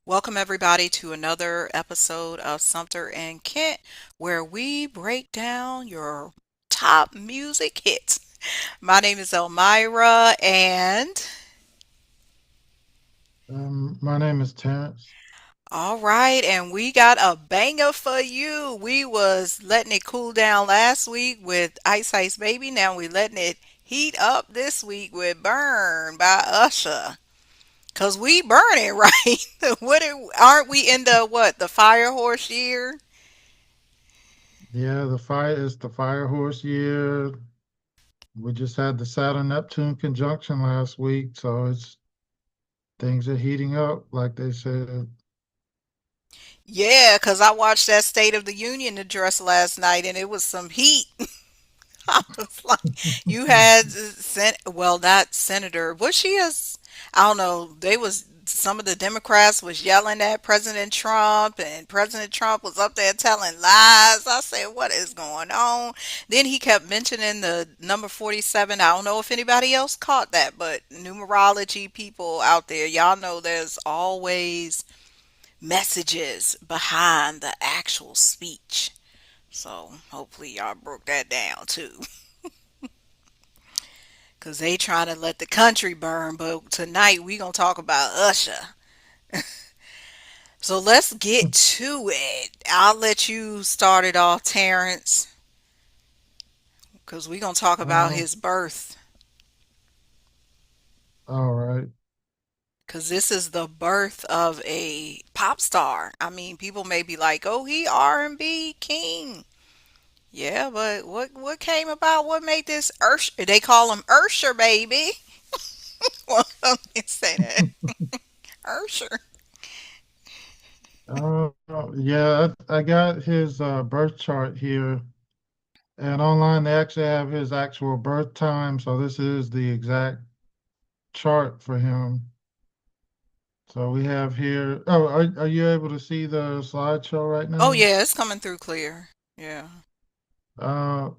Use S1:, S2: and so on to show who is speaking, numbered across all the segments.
S1: Welcome, everybody, to another episode of Sumter and Kent, where we break down your top music hits. My name is Elmira, and
S2: My name is Terrence.
S1: all right, and we got a banger for you. We was letting it cool down last week with Ice Ice Baby. Now we letting it heat up this week with Burn by Usher. Cause we burning, right? Aren't we in the fire horse year?
S2: Yeah, the fire is the fire horse year. We just had the Saturn Neptune conjunction last week, so it's things are heating up, like they said.
S1: Yeah, because I watched that State of the Union address last night and it was some heat. I was like, you had, well, not Senator, was she I don't know, some of the Democrats was yelling at President Trump and President Trump was up there telling lies. I said, what is going on? Then he kept mentioning the number 47. I don't know if anybody else caught that, but numerology people out there, y'all know there's always messages behind the actual speech. So hopefully y'all broke that down too. Cause they trying to let the country burn, but tonight we gonna talk about Usher. So let's get to it. I'll let you start it off, Terrence, cause we gonna talk about
S2: Um,
S1: his birth.
S2: all right.
S1: Cause this is the birth of a pop star. I mean, people may be like, "Oh, he R&B king." Yeah, but what came about? What made this Ursher? They call him Ursher, baby. Well, let me say that. Ursher.
S2: Uh, yeah, I got his birth chart here, and online they actually have his actual birth time, so this is the exact chart for him. So we have here. Oh, are you able to see the slideshow right
S1: Oh
S2: now?
S1: yeah, it's coming through clear. Yeah.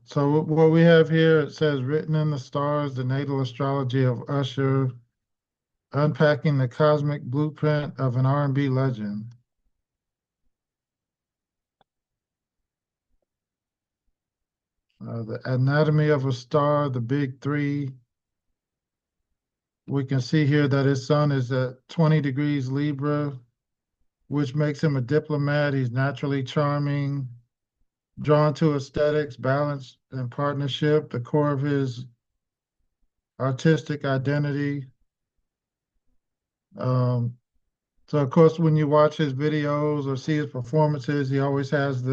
S2: So what we have here, it says written in the stars, the natal astrology of Usher, unpacking the cosmic blueprint of an R&B legend. The anatomy of a star, the big three. We can see here that his sun is at 20 degrees Libra, which makes him a diplomat. He's naturally charming, drawn to aesthetics, balance, and partnership, the core of his artistic identity. Um, So of course, when you watch his videos or see his performances, he always has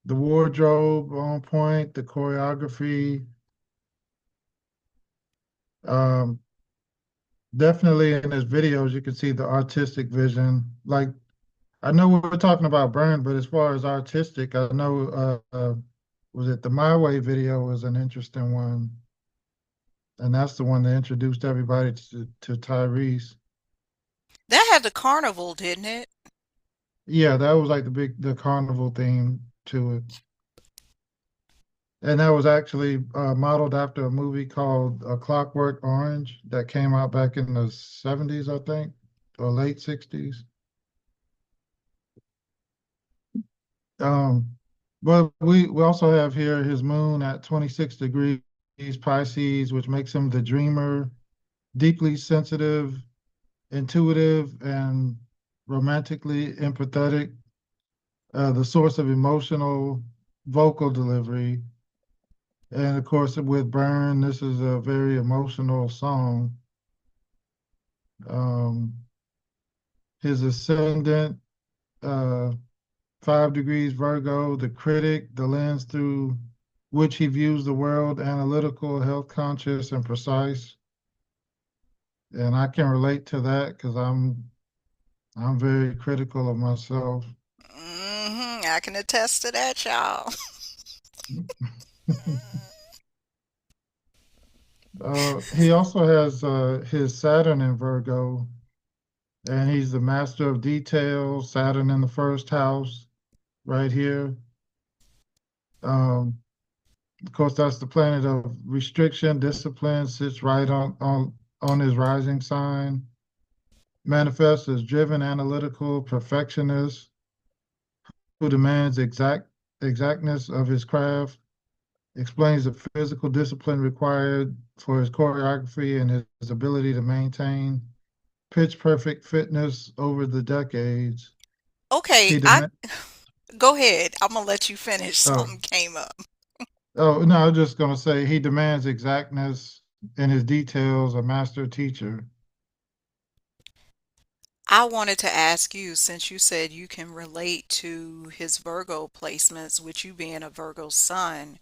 S2: the wardrobe on point, the choreography. Um, Definitely in his videos, you can see the artistic vision. Like I know we're talking about Burn, but as far as artistic, I know was it the My Way video was an interesting one, and that's the one that introduced everybody to Tyrese.
S1: That had the carnival, didn't it?
S2: Yeah, that was like the carnival theme to it. And that was actually modeled after a movie called Clockwork Orange that came out back in the 70s, I think, or late 60s. Um, but we also have here his moon at 26 degrees Pisces, which makes him the dreamer, deeply sensitive, intuitive, and romantically empathetic, the source of emotional vocal delivery. And of course, with Burn, this is a very emotional song. Um, his ascendant, uh, 5 degrees Virgo, the critic, the lens through which he views the world, analytical, health conscious, and precise. And I can relate to that because I'm very critical of myself.
S1: I can attest to that, y'all.
S2: He also has his Saturn in Virgo, and he's the master of detail. Saturn in the first house, right here. Um, Of course, that's the planet of restriction, discipline, sits right on his rising sign. manifests as driven, analytical perfectionist who demands exactness of his craft, explains the physical discipline required for his choreography and his ability to maintain pitch perfect fitness over the decades.
S1: Okay,
S2: He
S1: I
S2: dem-
S1: go ahead. I'm gonna let you finish.
S2: oh,
S1: Something came up.
S2: oh no, I was just gonna say he demands exactness in his details, a master teacher.
S1: I wanted to ask you, since you said you can relate to his Virgo placements, with you being a Virgo sun,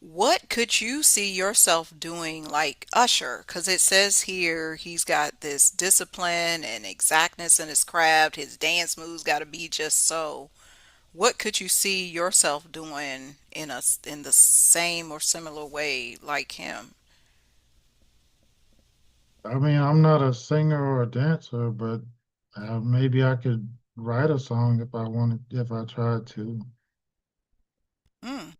S1: what could you see yourself doing like Usher? Because it says here he's got this discipline and exactness in his craft. His dance moves got to be just so. What could you see yourself doing in the same or similar way like him?
S2: I mean, I'm not a singer or a dancer, but maybe I could write a song if I wanted, if I tried to.
S1: Hmm,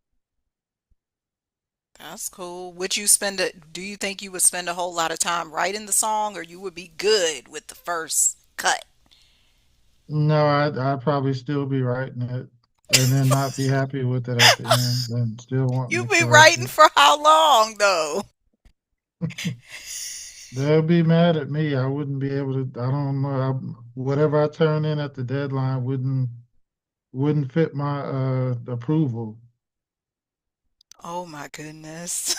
S1: that's cool. Do you think you would spend a whole lot of time writing the song, or you would be good with the first cut?
S2: No, I'd probably still be writing it and then not be happy with it at the end and still wanting
S1: You
S2: to
S1: be
S2: correct
S1: writing
S2: it.
S1: for how long though?
S2: They'll be mad at me. I wouldn't be able to, I don't know, whatever I turn in at the deadline wouldn't fit my approval.
S1: Oh my goodness.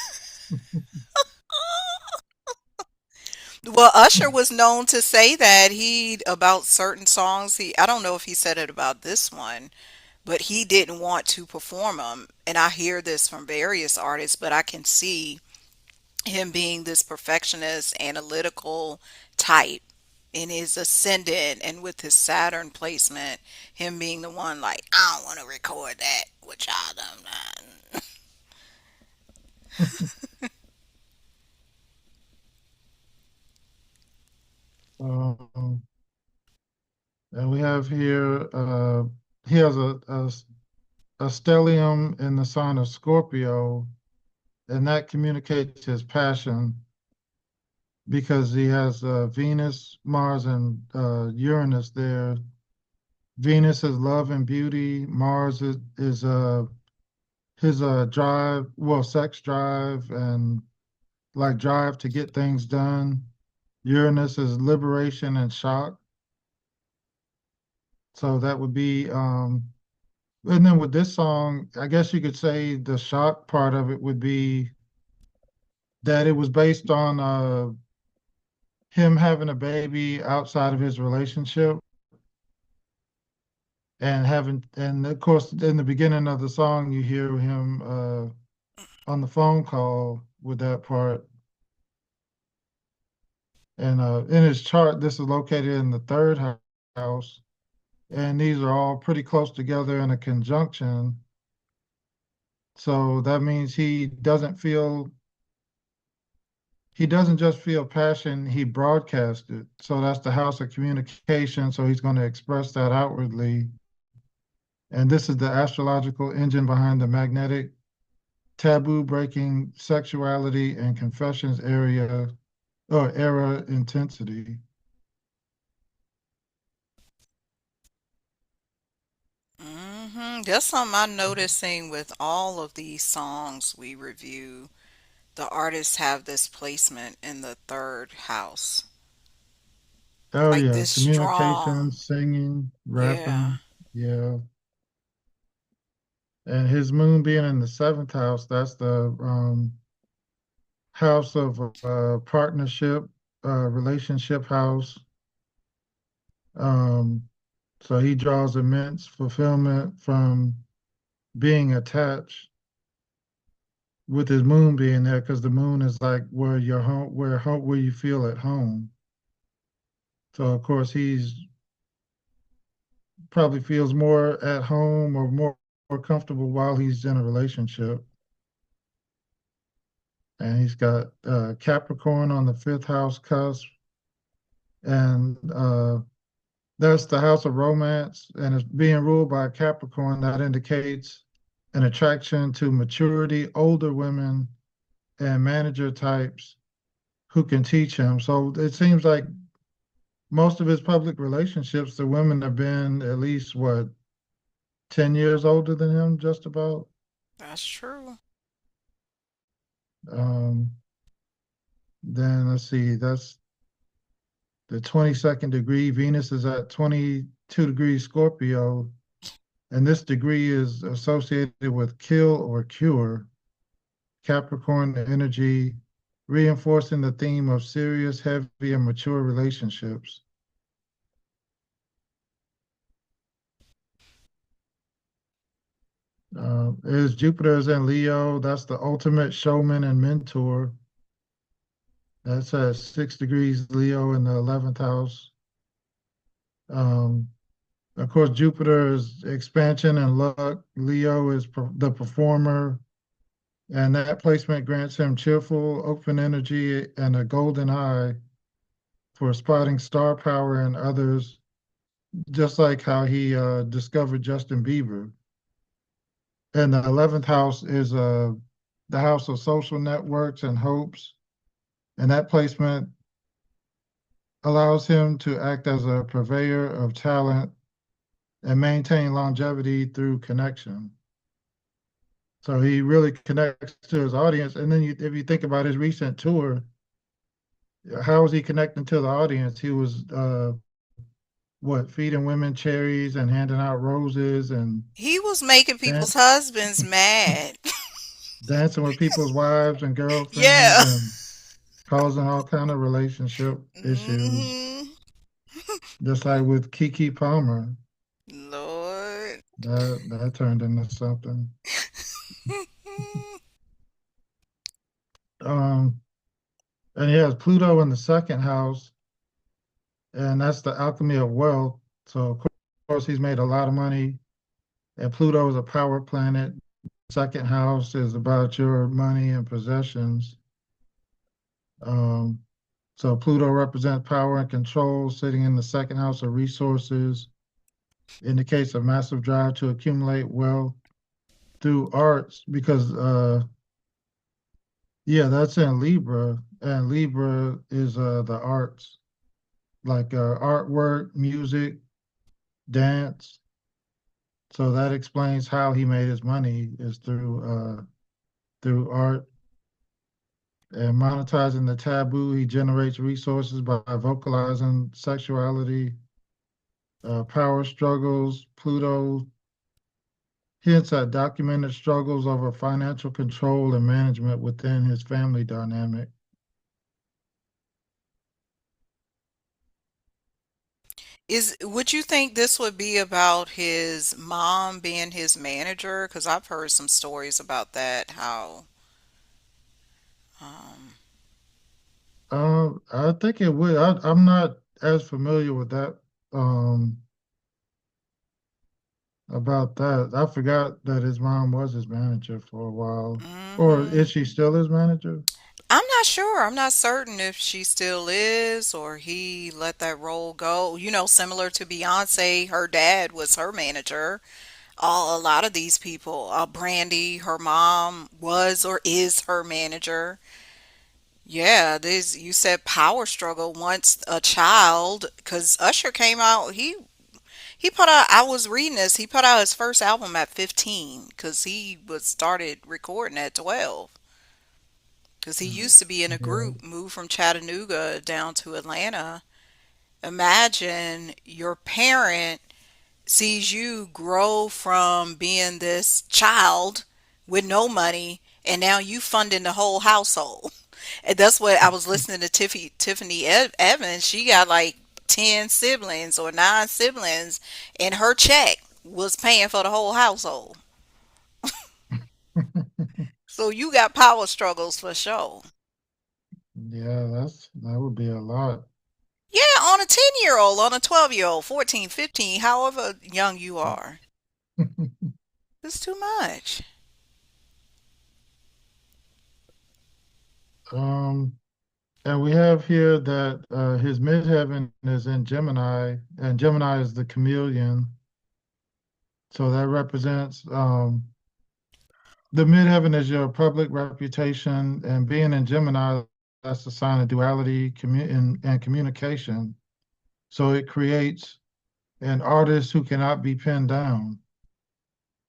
S1: Well, Usher was known to say that he about certain songs. I don't know if he said it about this one, but he didn't want to perform them. And I hear this from various artists, but I can see him being this perfectionist, analytical type in his ascendant and with his Saturn placement, him being the one like, I don't want to record that, which I don't.
S2: Um, and we have here, he has a stellium in the sign of Scorpio, and that communicates his passion because he has Venus, Mars, and Uranus there. Venus is love and beauty. Mars is his drive, well, sex drive and like drive to get things done. Uranus is liberation and shock. So that would be, and then with this song, I guess you could say the shock part of it would be that it was based on him having a baby outside of his relationship and and of course in the beginning of the song you hear him on the phone call with that part. And in his chart, this is located in the third house, and these are all pretty close together in a conjunction. So that means he doesn't just feel passion, he broadcasts it. So that's the house of communication. So he's going to express that outwardly. And this is the astrological engine behind the magnetic taboo breaking sexuality and confessions area or era intensity.
S1: That's something I'm noticing with all of these songs we review. The artists have this placement in the third house.
S2: Oh
S1: Like
S2: yeah,
S1: this
S2: communication,
S1: strong.
S2: singing,
S1: Yeah.
S2: rapping, yeah. And his moon being in the seventh house, that's the house of partnership, relationship house. Um, so he draws immense fulfillment from being attached with his moon being there because the moon is like where your home, where you feel at home. So of course he's probably feels more at home or more comfortable while he's in a relationship. And he's got Capricorn on the fifth house cusp, and that's the house of romance, and it's being ruled by Capricorn. That indicates an attraction to maturity, older women, and manager types who can teach him. So it seems like most of his public relationships, the women have been at least what 10 years older than him, just about.
S1: That's true.
S2: Um, then let's see, that's the 22nd degree. Venus is at 22 degrees Scorpio, and this degree is associated with kill or cure. Capricorn energy, reinforcing the theme of serious, heavy, and mature relationships. Is Jupiter is in Leo. That's the ultimate showman and mentor. That's at 6 degrees Leo in the 11th house. Um, of course, Jupiter is expansion and luck. Leo is the performer, and that placement grants him cheerful, open energy and a golden eye for spotting star power in others, just like how he discovered Justin Bieber. And the 11th house is the house of social networks and hopes. And that placement allows him to act as a purveyor of talent and maintain longevity through connection. So he really connects to his audience. And then if you think about his recent tour, how was he connecting to the audience? He was what, feeding women cherries and handing out roses and
S1: He was making
S2: dan-
S1: people's husbands mad.
S2: dancing with people's wives and girlfriends
S1: Yeah.
S2: and causing all kind of relationship issues.
S1: Hmm.
S2: Just like with Kiki Palmer,
S1: Lord.
S2: that turned into something. Um, and he has Pluto in the second house, and that's the alchemy of wealth. So of course he's made a lot of money, and Pluto is a power planet. Second house is about your money and possessions. Um, so Pluto represents power and control, sitting in the second house of resources, indicates a massive drive to accumulate wealth through arts because yeah, that's in Libra, and Libra is the arts, like artwork, music, dance. So that explains how he made his money is through art and monetizing the taboo. He generates resources by vocalizing sexuality, power struggles. Pluto hints at documented struggles over financial control and management within his family dynamic.
S1: Is would you think this would be about his mom being his manager? Because I've heard some stories about that. How um,
S2: I think it would. I'm not as familiar with that um, about that. I forgot that his mom was his manager for a while. Or is
S1: hmm.
S2: she still his manager?
S1: I'm not sure. I'm not certain if she still is or he let that role go. You know, similar to Beyonce, her dad was her manager. A lot of these people, Brandy, her mom was or is her manager. Yeah, this you said power struggle once a child because Usher came out. He put out. I was reading this. He put out his first album at 15 because he was started recording at 12. Because he
S2: Mm,
S1: used to be in a
S2: yeah.
S1: group, moved from Chattanooga down to Atlanta. Imagine your parent sees you grow from being this child with no money, and now you funding the whole household. And that's what I was listening to Tiffany Evans. She got like 10 siblings or 9 siblings, and her check was paying for the whole household. So you got power struggles for sure.
S2: Yeah, that would be a lot.
S1: Yeah, on a 10-year-old, on a 12-year-old, 14, 15, however young you are. It's too much.
S2: Um, and we have here that his midheaven is in Gemini, and Gemini is the chameleon. So that represents the midheaven is your public reputation, and being in Gemini, that's a sign of duality and communication. So it creates an artist who cannot be pinned down.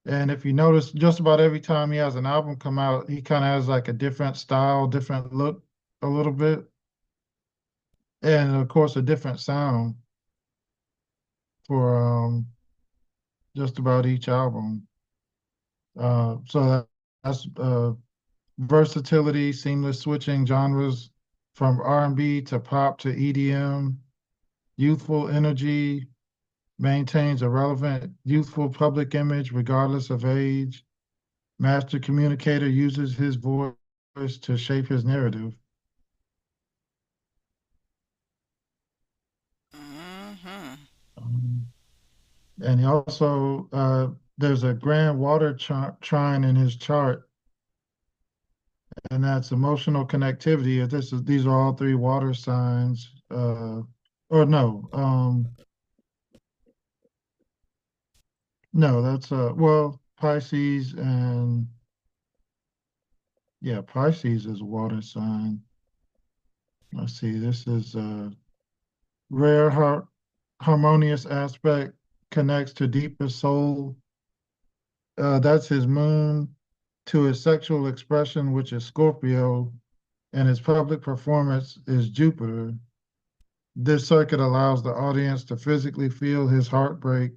S2: And if you notice, just about every time he has an album come out, he kind of has like a different style, different look a little bit, and of course a different sound for just about each album. So that's versatility, seamless switching genres from R&B to pop to EDM, youthful energy, maintains a relevant youthful public image regardless of age. Master communicator uses his voice to shape his narrative.
S1: Hmm.
S2: Um, and he also, there's a grand water trine in his chart, and that's emotional connectivity. These are all three water signs. Or no, no, that's well, Pisces and yeah, Pisces is a water sign. Let's see, this is rare harmonious aspect connects to deepest soul. That's his moon to his sexual expression, which is Scorpio, and his public performance is Jupiter. This circuit allows the audience to physically feel his heartbreak.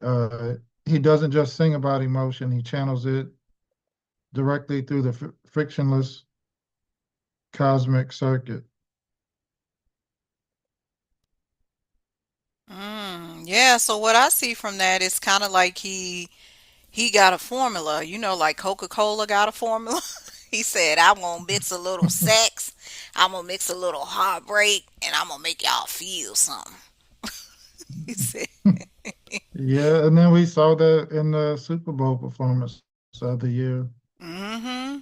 S2: Uh, he doesn't just sing about emotion, he channels it directly through the frictionless cosmic circuit.
S1: Yeah, so what I see from that is kind of like he got a formula, like Coca-Cola got a formula. He said, "I'm gonna mix a little sex, I'm gonna mix a little heartbreak, and I'm gonna make y'all feel something." He said,
S2: Yeah, and then we saw that in the Super Bowl performance the other year.
S1: "Mm-hmm.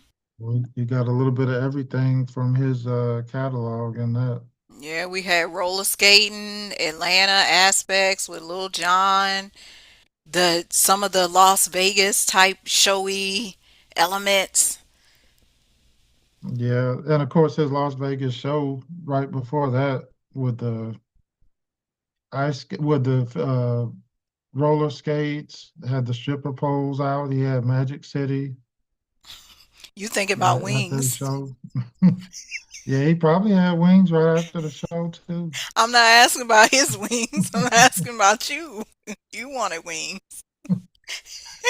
S2: You got a little bit of everything from his catalog in that.
S1: Yeah, we had roller skating, Atlanta aspects with Lil Jon, the some of the Las Vegas type showy elements."
S2: Yeah, and of course his Las Vegas show right before that with the with the roller skates, had the stripper poles out. He had Magic City
S1: You think about
S2: after the
S1: wings.
S2: show. Yeah, he probably had wings right after the show too.
S1: I'm not asking about his wings. I'm asking about you. You wanted wings.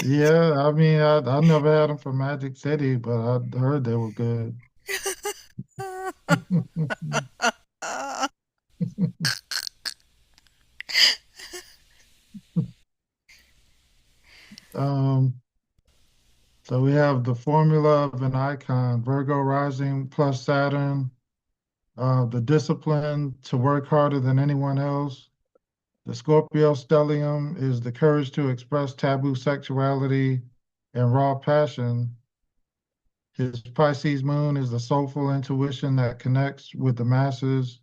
S2: Yeah, I mean, I never had them from Magic City, but I heard they were good. Um, so we have the formula of an icon, Virgo rising plus Saturn, the discipline to work harder than anyone else. The Scorpio stellium is the courage to express taboo sexuality and raw passion. His Pisces moon is the soulful intuition that connects with the masses.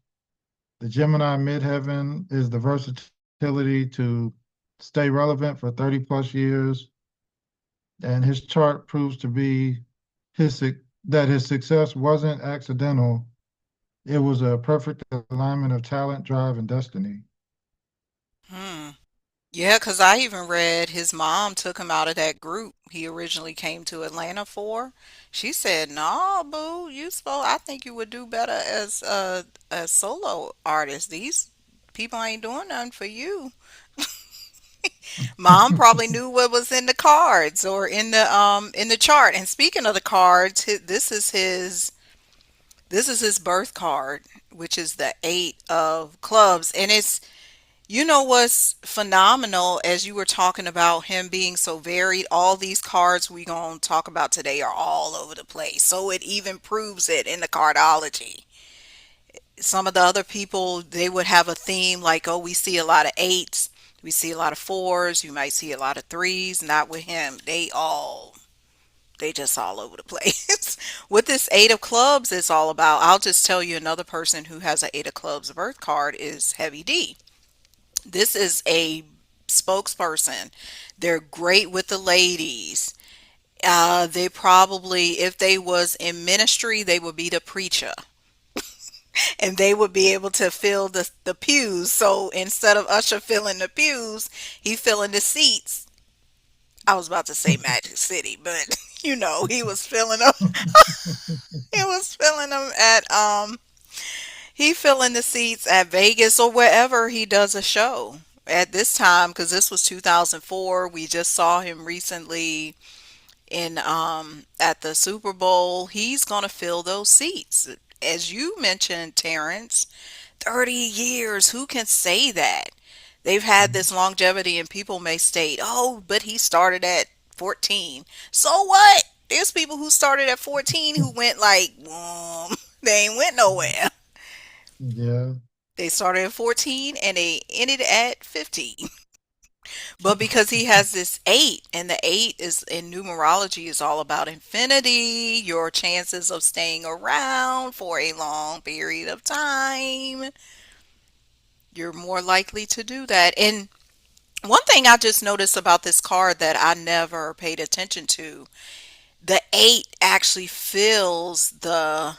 S2: The Gemini midheaven is the versatility to stay relevant for 30 plus years. And his chart proves to be his that his success wasn't accidental. It was a perfect alignment of talent, drive, and destiny.
S1: Hmm. Yeah, because I even read his mom took him out of that group he originally came to Atlanta for. She said, "No, boo, I think you would do better as a solo artist. These people ain't doing nothing for you." Mom probably knew what was in the cards or in the chart. And speaking of the cards, this is his birth card, which is the 8 of clubs. And it's, what's phenomenal, as you were talking about him being so varied, all these cards we going to talk about today are all over the place. So it even proves it in the cardology. Some of the other people, they would have a theme like, oh, we see a lot of eights, we see a lot of fours, you might see a lot of threes. Not with him. They just all over the place. What this 8 of clubs is all about, I'll just tell you, another person who has an 8 of clubs birth card is Heavy D. This is a spokesperson. They're great with the ladies. They probably, if they was in ministry, they would be the preacher. and they would be able to fill the pews. So instead of Usher filling the pews, he filling the seats. I was about to say Magic City, but he was filling them. He was filling them at he filling the seats at Vegas or wherever he does a show at this time, because this was 2004. We just saw him recently in at the Super Bowl. He's gonna fill those seats. As you mentioned, Terrence, 30 years. Who can say that? They've had this longevity, and people may state, oh, but he started at 14. So what? There's people who started at 14 who went like, they ain't went nowhere.
S2: Yeah.
S1: They started at 14 and they ended at 15. But because he has this eight, and the eight is in numerology is all about infinity, your chances of staying around for a long period of time, you're more likely to do that. And one thing I just noticed about this card that I never paid attention to, the eight actually fills the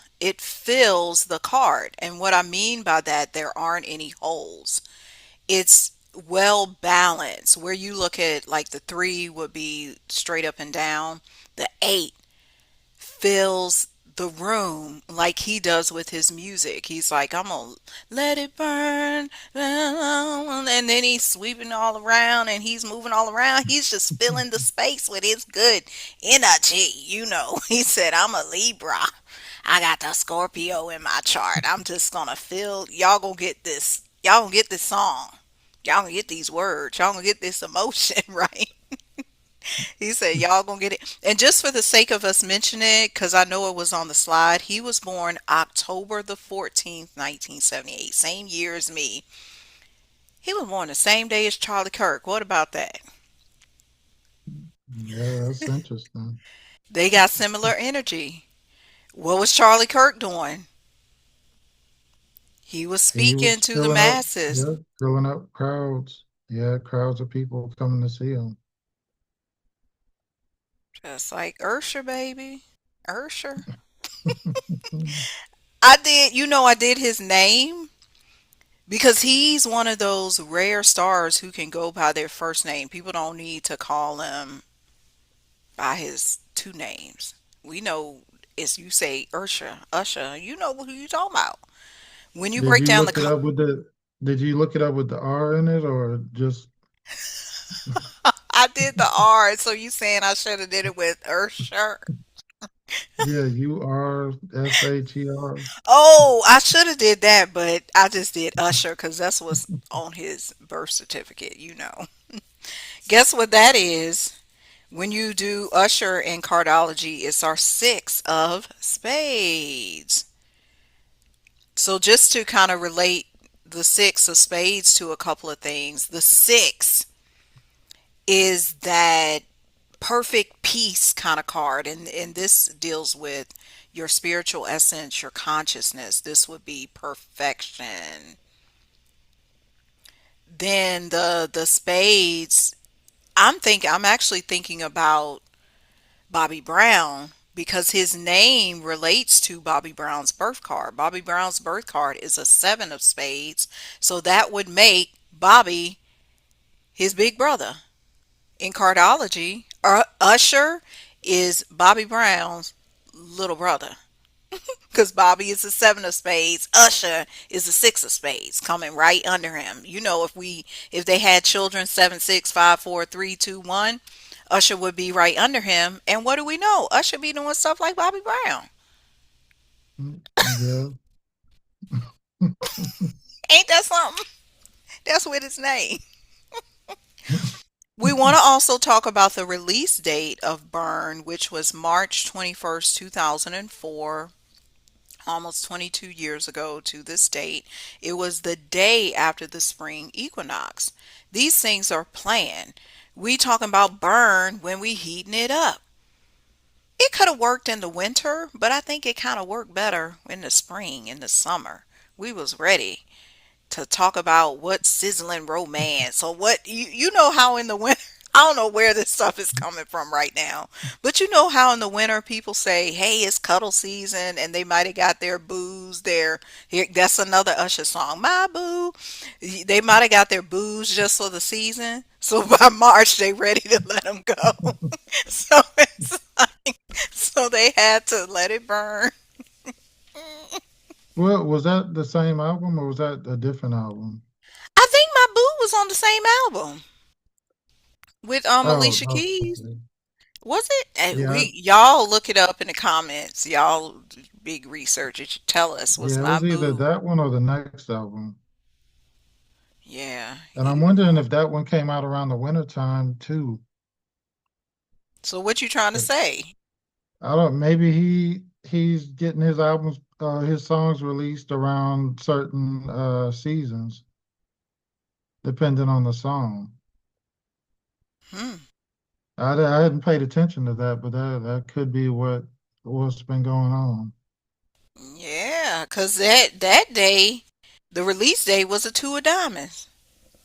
S1: card. And what I mean by that, there aren't any holes. It's well balanced. Where you look at like the three would be straight up and down, the eight fills the room like he does with his music. He's like, I'm gonna let it burn, and then he's sweeping all around and he's moving all around. He's just filling the space with his good energy. He said, I'm a Libra. I got the Scorpio in my chart. I'm just gonna fill. Y'all gonna get this. Y'all gonna get this song. Y'all gonna get these words. Y'all gonna get this emotion, right? He said, y'all gonna get it. And just for the sake of us mentioning it, because I know it was on the slide, he was born October the 14th, 1978, same year as me. He was born the same day as Charlie Kirk. What about that?
S2: Yeah, that's interesting.
S1: They got similar energy. What was Charlie Kirk doing? He was
S2: He
S1: speaking
S2: was
S1: to the
S2: filling up,
S1: masses.
S2: yeah, filling up crowds. Yeah, crowds of people coming to see him.
S1: Just like Usher, baby. Usher. I did his name because he's one of those rare stars who can go by their first name. People don't need to call him by his two names. We know it's you say Usher, you know who you talking about. When you
S2: Did
S1: break
S2: you
S1: down the
S2: look it up with the did you look it up with the R in it or just
S1: I did the R, so you saying I should have did it with Usher.
S2: yeah, URSHER?
S1: Oh, I should have did that, but I just did Usher because that's what's on his birth certificate. Guess what that is? When you do Usher in cardology, it's our six of spades. So just to kind of relate the six of spades to a couple of things, the six is that perfect peace kind of card, and this deals with your spiritual essence, your consciousness. This would be perfection. Then the spades, I'm actually thinking about Bobby Brown because his name relates to Bobby Brown's birth card. Bobby Brown's birth card is a seven of spades, so that would make Bobby his big brother. In cardology, Usher is Bobby Brown's little brother because Bobby is the seven of spades. Usher is the six of spades coming right under him. If they had children, 7, 6, 5, 4, 3, 2, 1, Usher would be right under him. And what do we know? Usher be doing stuff like Bobby Brown.
S2: Yeah.
S1: Ain't that something? That's with his name. We want to also talk about the release date of Burn, which was March 21st, 2004, almost 22 years ago to this date. It was the day after the spring equinox. These things are planned. We talking about burn when we heating it up. It could have worked in the winter, but I think it kind of worked better in the spring, in the summer. We was ready to talk about what sizzling romance or what you know how in the winter. I don't know where this stuff is coming from right now. But you know how in the winter people say, "Hey, it's cuddle season," and they might have got their booze there. Here, that's another Usher song, "My Boo." They might have got their booze just for the season. So by March, they ready to let them go. So it's like, so they had to let it burn.
S2: Well, was that the same album or was that a different album?
S1: I think "My Boo" was on the same album with
S2: Oh,
S1: Alicia
S2: oh,
S1: Keys.
S2: okay.
S1: Was it?
S2: Yeah,
S1: We y'all look it up in the comments. Y'all big researchers, tell us was
S2: yeah, it
S1: "My
S2: was either
S1: Boo."
S2: that one or the next album.
S1: Yeah,
S2: And I'm
S1: either
S2: wondering
S1: one.
S2: if that one came out around the winter time too.
S1: So what you trying to
S2: 'Cause
S1: say?
S2: I don't, maybe he's getting his albums, his songs released around certain seasons, depending on the song.
S1: Hmm.
S2: I hadn't paid attention to that, but that could be what's been going on.
S1: Yeah, 'cause that day, the release date was a two of diamonds.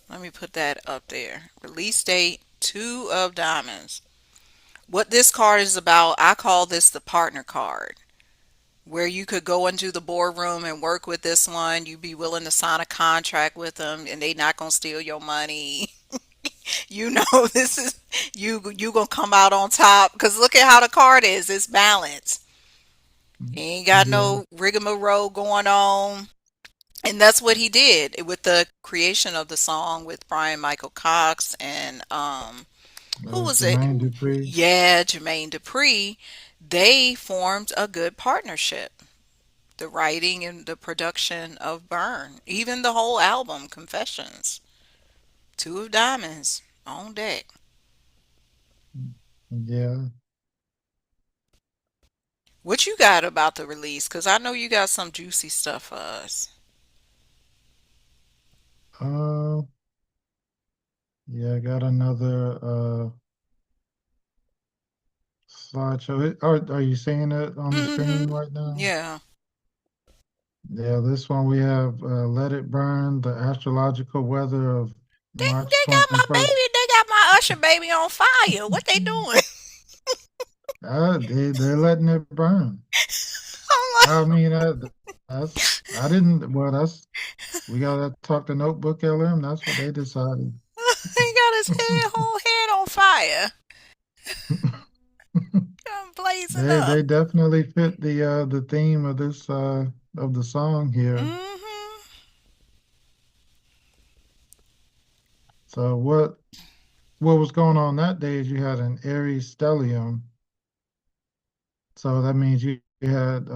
S1: Let me put that up there. Release date, two of diamonds. What this card is about, I call this the partner card, where you could go into the boardroom and work with this one. You'd be willing to sign a contract with them, and they not gonna steal your money. You know, this is you gonna come out on top. Cause look at how the card is. It's balanced. He ain't got
S2: Yeah,
S1: no rigmarole going on. And that's what he did with the creation of the song with Brian Michael Cox and who was it?
S2: Jermaine Dupri.
S1: Yeah, Jermaine Dupri. They formed a good partnership. The writing and the production of Burn, even the whole album, Confessions, Two of Diamonds on deck.
S2: Yeah.
S1: What you got about the release? Because I know you got some juicy stuff for us.
S2: Uh, yeah, I got another slideshow. Are you seeing it on the screen
S1: Mm-hmm.
S2: right now?
S1: Yeah.
S2: Yeah, this one we have Let It Burn, the astrological weather of March
S1: They got my
S2: 21st.
S1: baby. They got my Usher baby on fire. What they doing?
S2: They're letting it burn.
S1: I'm like,
S2: I mean, I didn't, well, we got to talk to Notebook LM. That's what they decided.
S1: he got his whole head on fire. I'm blazing up.
S2: They definitely fit the theme of this of the song here.
S1: Mm-hmm.
S2: So what was going on that day is you had an Aries stellium. So that means you had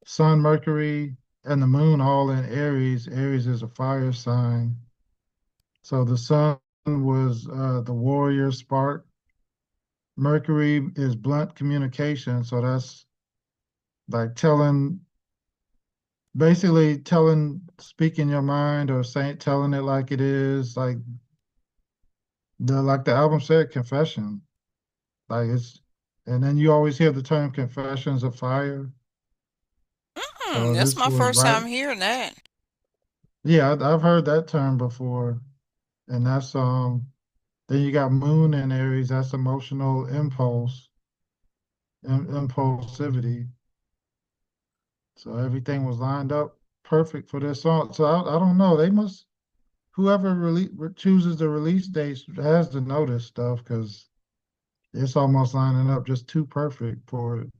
S2: Sun, Mercury, and the Moon all in Aries. Aries is a fire sign. So the Sun was the warrior spark. Mercury is blunt communication. So that's like speaking your mind or saying, telling it like it is. Like the album said, confession. Like and then you always hear the term confessions of fire. So
S1: That's
S2: this
S1: my
S2: was
S1: first
S2: right.
S1: time hearing that.
S2: Yeah, I've heard that term before, and that's then you got Moon in Aries. That's emotional impulsivity. So everything was lined up perfect for this song. So I don't know. They must whoever chooses the release dates has to know this stuff because it's almost lining up just too perfect for it.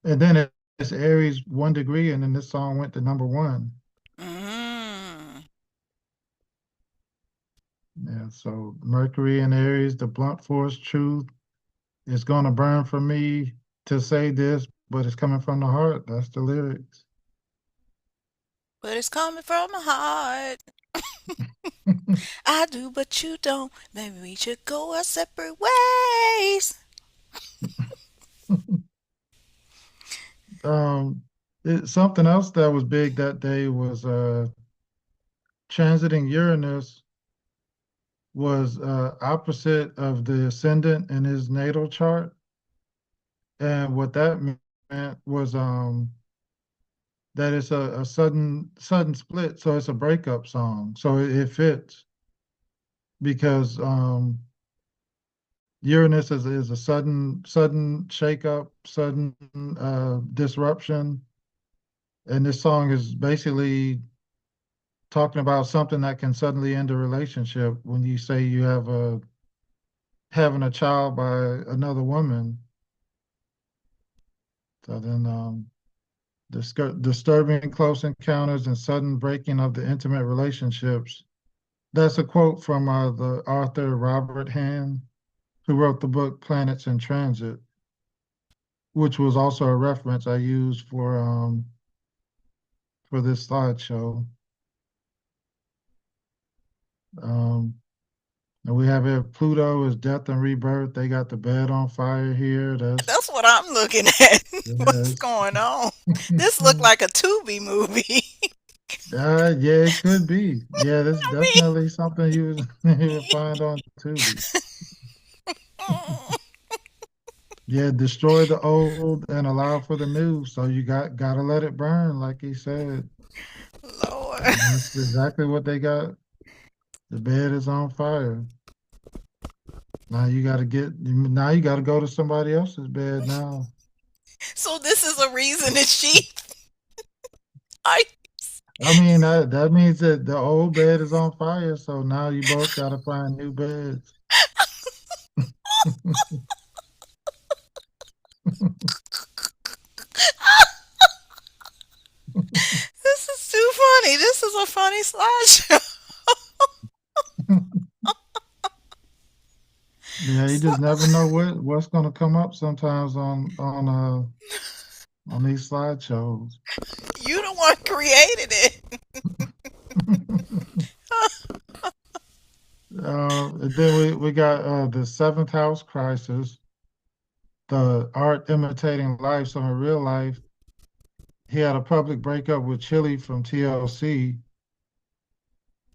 S2: And then it's Aries 1 degree, and then this song went to number one.
S1: Mm.
S2: Yeah. So Mercury in Aries, the blunt force truth. It's gonna burn for me to say this, but it's coming from the heart. That's the lyrics.
S1: But it's coming from my heart. I do, but you don't. Maybe we should go our separate ways.
S2: um, something else that was big that day was transiting Uranus was opposite of the ascendant in his natal chart, and what that meant was that it's a sudden split, so it's a breakup song. So it fits because Uranus is a sudden shakeup, sudden disruption, and this song is basically talking about something that can suddenly end a relationship. When you say you have a having a child by another woman, so then disturbing close encounters and sudden breaking of the intimate relationships. That's a quote from the author Robert Hand, who wrote the book Planets in Transit, which was also a reference I used for this slideshow. Um, and we have here Pluto is death and rebirth. They got the bed on fire here.
S1: That's what I'm looking at. What's
S2: Yes.
S1: going on? This looked like a Tubi movie.
S2: Yeah, it could be. Yeah, that's
S1: I mean,
S2: definitely something you would find on Tubi. Yeah, destroy the old and allow for the new. So you gotta let it burn, like he said.
S1: Lord.
S2: And that's exactly what they got. The bed is on fire. Now you gotta go to somebody else's bed now.
S1: So this is a reason that she. I.
S2: I mean that means that the old bed is on fire, so now you both gotta find new beds.
S1: This is too funny. This is a funny slideshow.
S2: Yeah, you
S1: So,
S2: just never know what's gonna come up sometimes on these slideshows.
S1: you the one created it.
S2: And then we got the seventh house crisis, the art imitating life. So in real life, he had a public breakup with Chili from TLC,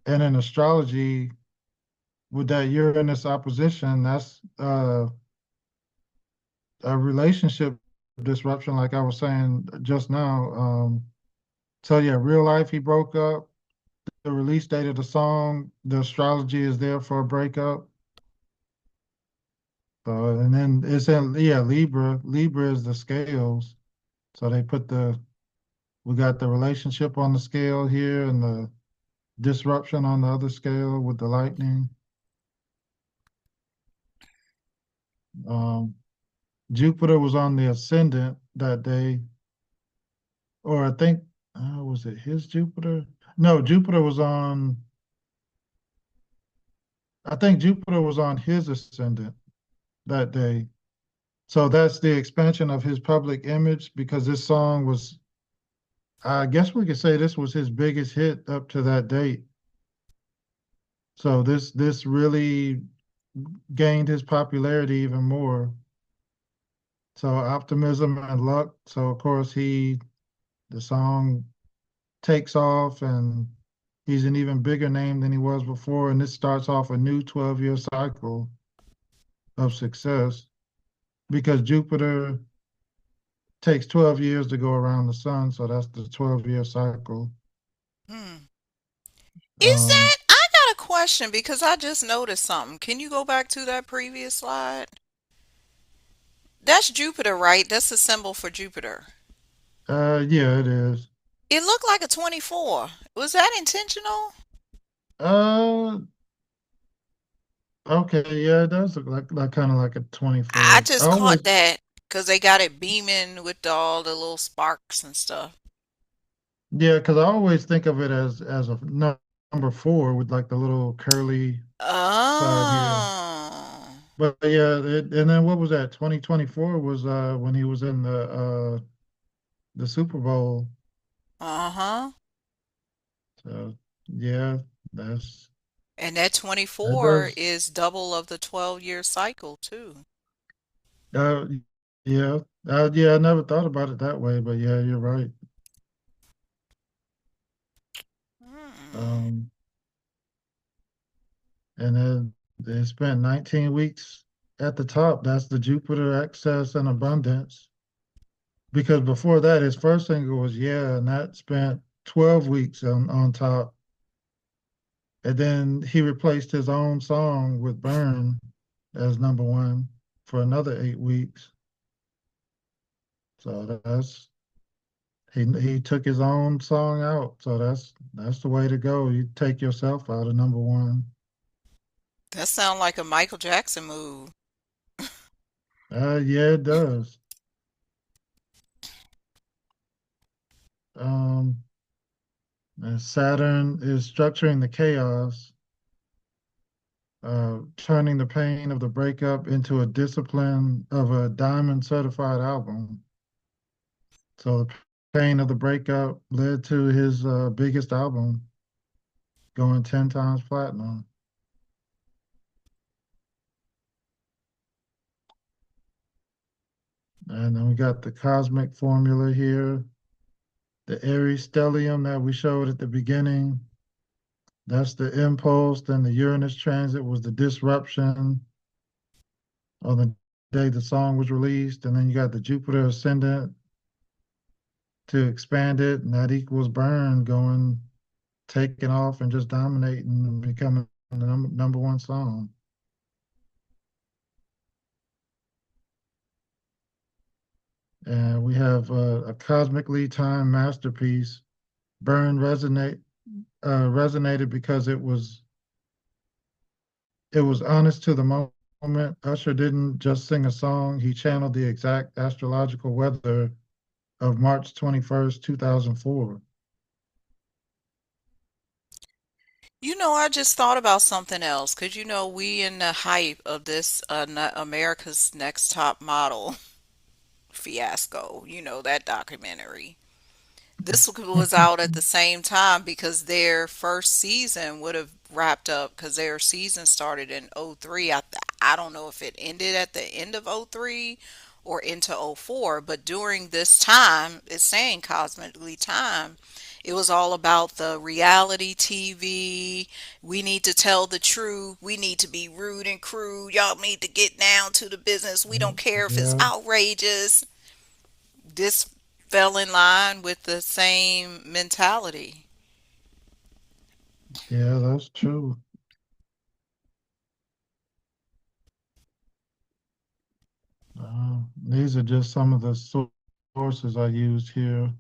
S2: and in astrology, with that Uranus opposition, that's a relationship disruption, like I was saying just now. So yeah, real life, he broke up. The release date of the song, the astrology is there for a breakup. And then it's in yeah Libra. Libra is the scales. So we got the relationship on the scale here and the disruption on the other scale with the lightning. Um, Jupiter was on the ascendant that day, or I think was it his Jupiter? No, Jupiter was on. I think Jupiter was on his ascendant that day. So that's the expansion of his public image because this song was. I guess we could say this was his biggest hit up to that date. So this really gained his popularity even more. So optimism and luck. So of course the song takes off and he's an even bigger name than he was before. And this starts off a new 12-year cycle of success because Jupiter takes 12 years to go around the sun. So that's the 12-year cycle.
S1: Hmm. Is
S2: Um,
S1: that? I got a question because I just noticed something. Can you go back to that previous slide? That's Jupiter, right? That's the symbol for Jupiter.
S2: yeah, it is.
S1: It looked like a 24. Was that intentional?
S2: Uh, okay, yeah, it does look like kind of like a
S1: I
S2: 24. I
S1: just
S2: always
S1: caught that because they got it beaming with all the little sparks and stuff.
S2: Yeah, because I always think of it as a number four with like the little curly side here.
S1: Oh.
S2: But yeah, and then what was that? 2024 was when he was in the Super Bowl.
S1: Uh-huh.
S2: So yeah, that's
S1: And that
S2: that
S1: 24
S2: does
S1: is double of the 12-year cycle, too.
S2: uh yeah. Yeah, I never thought about it that way, but yeah, you're right.
S1: Hmm.
S2: Um and then they spent 19 weeks at the top. That's the Jupiter excess and abundance. Because before that, his first single was Yeah, and that spent 12 weeks on top. And then he replaced his own song with Burn, as number one for another 8 weeks. So that's he took his own song out. So that's the way to go. You take yourself out of number one.
S1: That sounds like a Michael Jackson move.
S2: Yeah, it does. Um, and Saturn is structuring the chaos, turning the pain of the breakup into a discipline of a diamond certified album. So the pain of the breakup led to his biggest album going 10 times platinum. And then we got the cosmic formula here, the Aries stellium that we showed at the beginning. That's the impulse. Then the Uranus transit was the disruption on the day the song was released. And then you got the Jupiter ascendant to expand it, and that equals burn going, taking off and just dominating and becoming the number one song. And we have a cosmically timed masterpiece. Burn resonated because it was honest to the moment. Usher didn't just sing a song; he channeled the exact astrological weather of March 21st, 2004.
S1: I just thought about something else because we in the hype of this America's Next Top Model fiasco. That documentary. This was out at the same time because their first season would have wrapped up because their season started in '03. I don't know if it ended at the end of '03 or into '04, but during this time, it's saying cosmically time. It was all about the reality TV. We need to tell the truth. We need to be rude and crude. Y'all need to get down to the business. We don't care if it's
S2: Yeah,
S1: outrageous. This fell in line with the same mentality.
S2: yeah, that's true. These are just some of the sources I used here.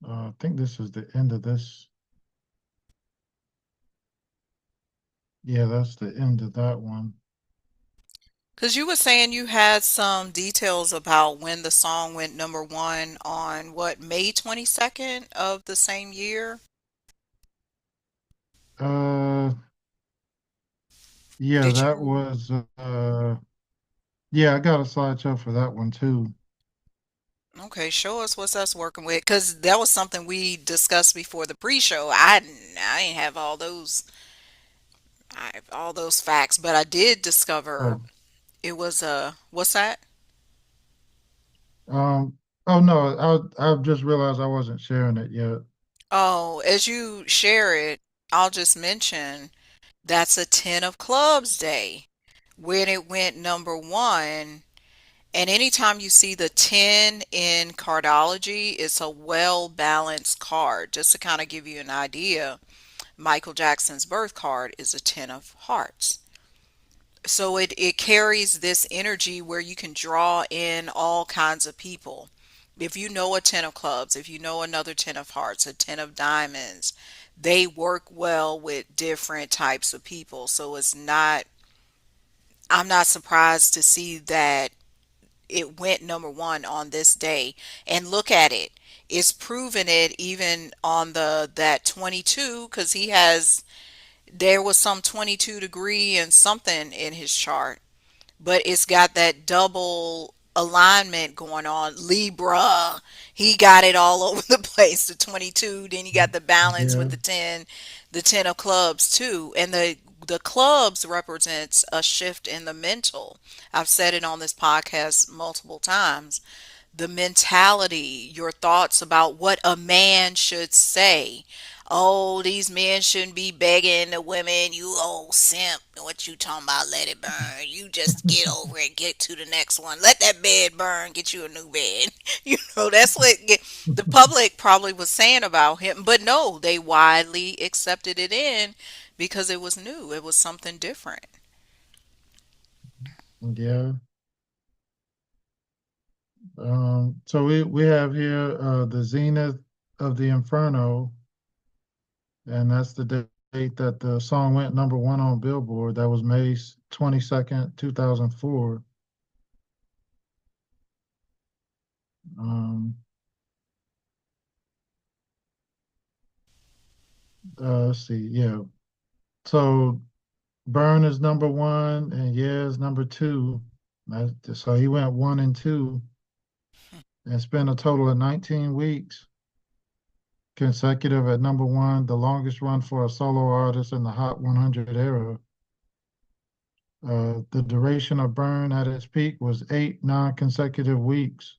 S2: I think this is the end of this. Yeah, that's the end of that one.
S1: Because you were saying you had some details about when the song went number one on what, May 22nd of the same year?
S2: Uh, yeah,
S1: Did
S2: that
S1: you?
S2: was yeah, I got a slideshow for that one too.
S1: Okay, show us what that's working with. Because that was something we discussed before the pre-show. I didn't have all those facts, but I did discover
S2: Oh,
S1: it was a, what's that?
S2: um, oh no, I've just realized I wasn't sharing it yet.
S1: Oh, as you share it, I'll just mention that's a 10 of clubs day when it went number one. And anytime you see the 10 in cardology, it's a well balanced card. Just to kind of give you an idea, Michael Jackson's birth card is a 10 of hearts. So it carries this energy where you can draw in all kinds of people. If you know a 10 of clubs, if you know another 10 of hearts, a 10 of diamonds, they work well with different types of people. So I'm not surprised to see that it went number one on this day. And look at it. It's proven it even on the that 22 because there was some 22 degree and something in his chart, but it's got that double alignment going on. Libra, he got it all over the place. The 22, then you got the balance with
S2: Yeah,
S1: the 10 of clubs too. And the clubs represents a shift in the mental. I've said it on this podcast multiple times. The mentality, your thoughts about what a man should say. Oh, these men shouldn't be begging the women, you old simp. What you talking about? Let it burn. You just get over it, get to the next one. Let that bed burn, get you a new bed. That's what the public probably was saying about him. But no, they widely accepted it in because it was new. It was something different.
S2: Yeah. So we have here the zenith of the Inferno, and that's the date that the song went number one on Billboard. That was May 22nd, 2004. Um, let's see, yeah. So Burn is number one, and Yeah is number two. So he went one and two, and spent a total of 19 weeks consecutive at number one, the longest run for a solo artist in the Hot 100 era. The duration of Burn at its peak was eight non-consecutive weeks.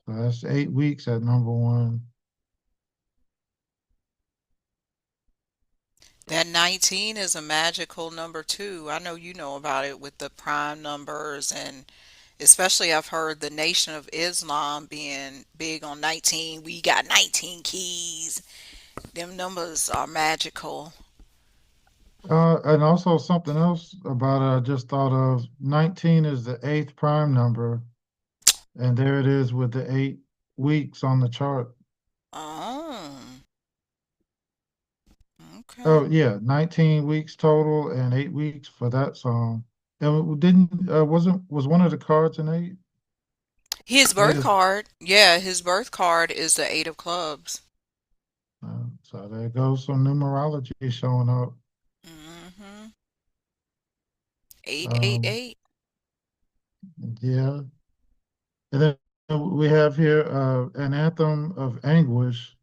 S2: So that's 8 weeks at number one.
S1: That 19 is a magical number too. I know you know about it with the prime numbers, and especially I've heard the Nation of Islam being big on 19. We got 19 keys. Them numbers are magical.
S2: And also something else about it I just thought of. 19 is the eighth prime number, and there it is with the 8 weeks on the chart.
S1: Oh, okay.
S2: Oh yeah, 19 weeks total and 8 weeks for that song. And didn't wasn't was one of the cards an eight?
S1: His
S2: Eight
S1: birth
S2: of
S1: card, yeah, his birth card is the Eight of Clubs.
S2: so there goes some numerology showing up.
S1: Mm-hmm. 888.
S2: Um, yeah, and then we have here an anthem of anguish.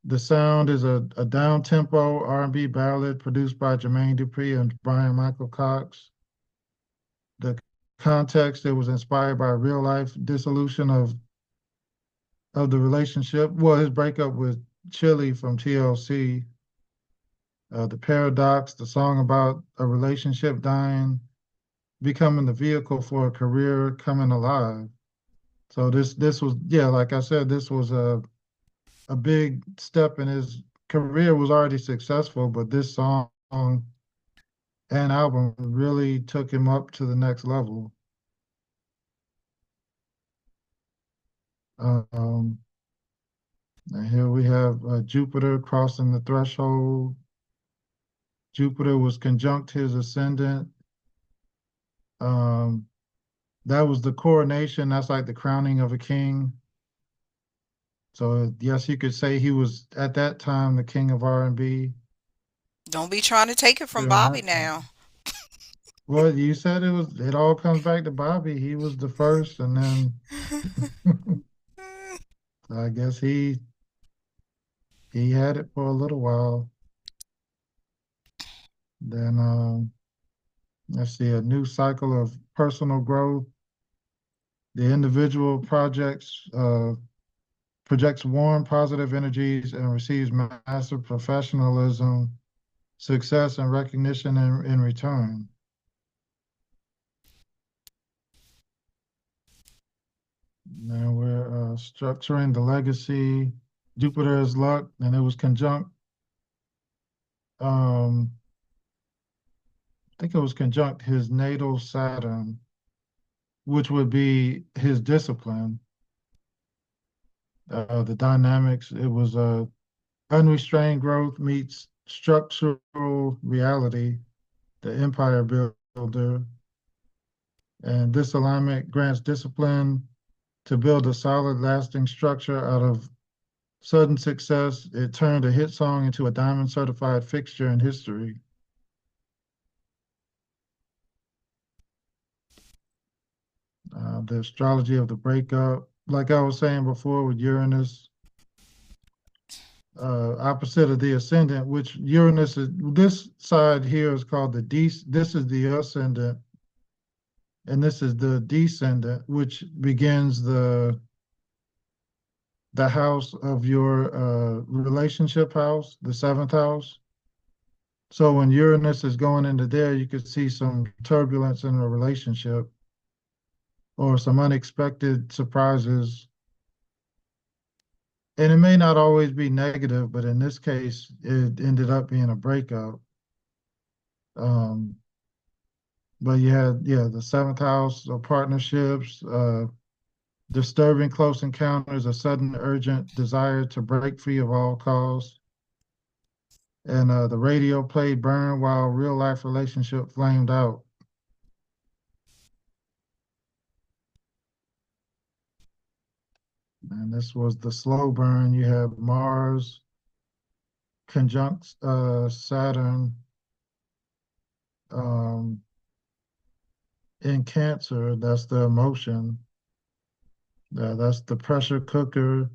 S2: The sound is a down tempo R&B ballad produced by Jermaine Dupri and Brian Michael Cox. The context, it was inspired by real life dissolution of the relationship. Well, his breakup with Chili from TLC. The paradox, the song about a relationship dying, becoming the vehicle for a career coming alive. So this was, yeah, like I said, this was a big step in his career. Was already successful, but this song and album really took him up to the next level. Um, and here we have Jupiter crossing the threshold. Jupiter was conjunct his ascendant. Um, that was the coronation. That's like the crowning of a king. So yes, you could say he was at that time the king of R&B
S1: Don't be trying to take it from
S2: during
S1: Bobby
S2: that
S1: now.
S2: time. Well, you said it was. It all comes back to Bobby. He was the first, and then I guess he had it for a little while. Then let's see, a new cycle of personal growth. The individual projects warm, positive energies and receives massive professionalism, success, and recognition in return. Now we're structuring the legacy. Jupiter is luck, and it was conjunct. I think it was conjunct his natal Saturn, which would be his discipline. The dynamics. It was unrestrained growth meets structural reality. The empire builder, and this alignment grants discipline to build a solid, lasting structure out of sudden success. It turned a hit song into a diamond certified fixture in history. The astrology of the breakup, like I was saying before with Uranus, opposite of the ascendant, which Uranus is, this side here is called this is the ascendant, and this is the descendant, which begins the house of your relationship house, the seventh house. So when Uranus is going into there, you could see some turbulence in a relationship or some unexpected surprises. And it may not always be negative, but in this case, it ended up being a breakup. Um, But you had, yeah, the seventh house of partnerships, disturbing close encounters, a sudden urgent desire to break free of all costs. And the radio played burn while real life relationship flamed out. And this was the slow burn. You have Mars conjunct Saturn um, in Cancer. That's the emotion. That's the pressure cooker.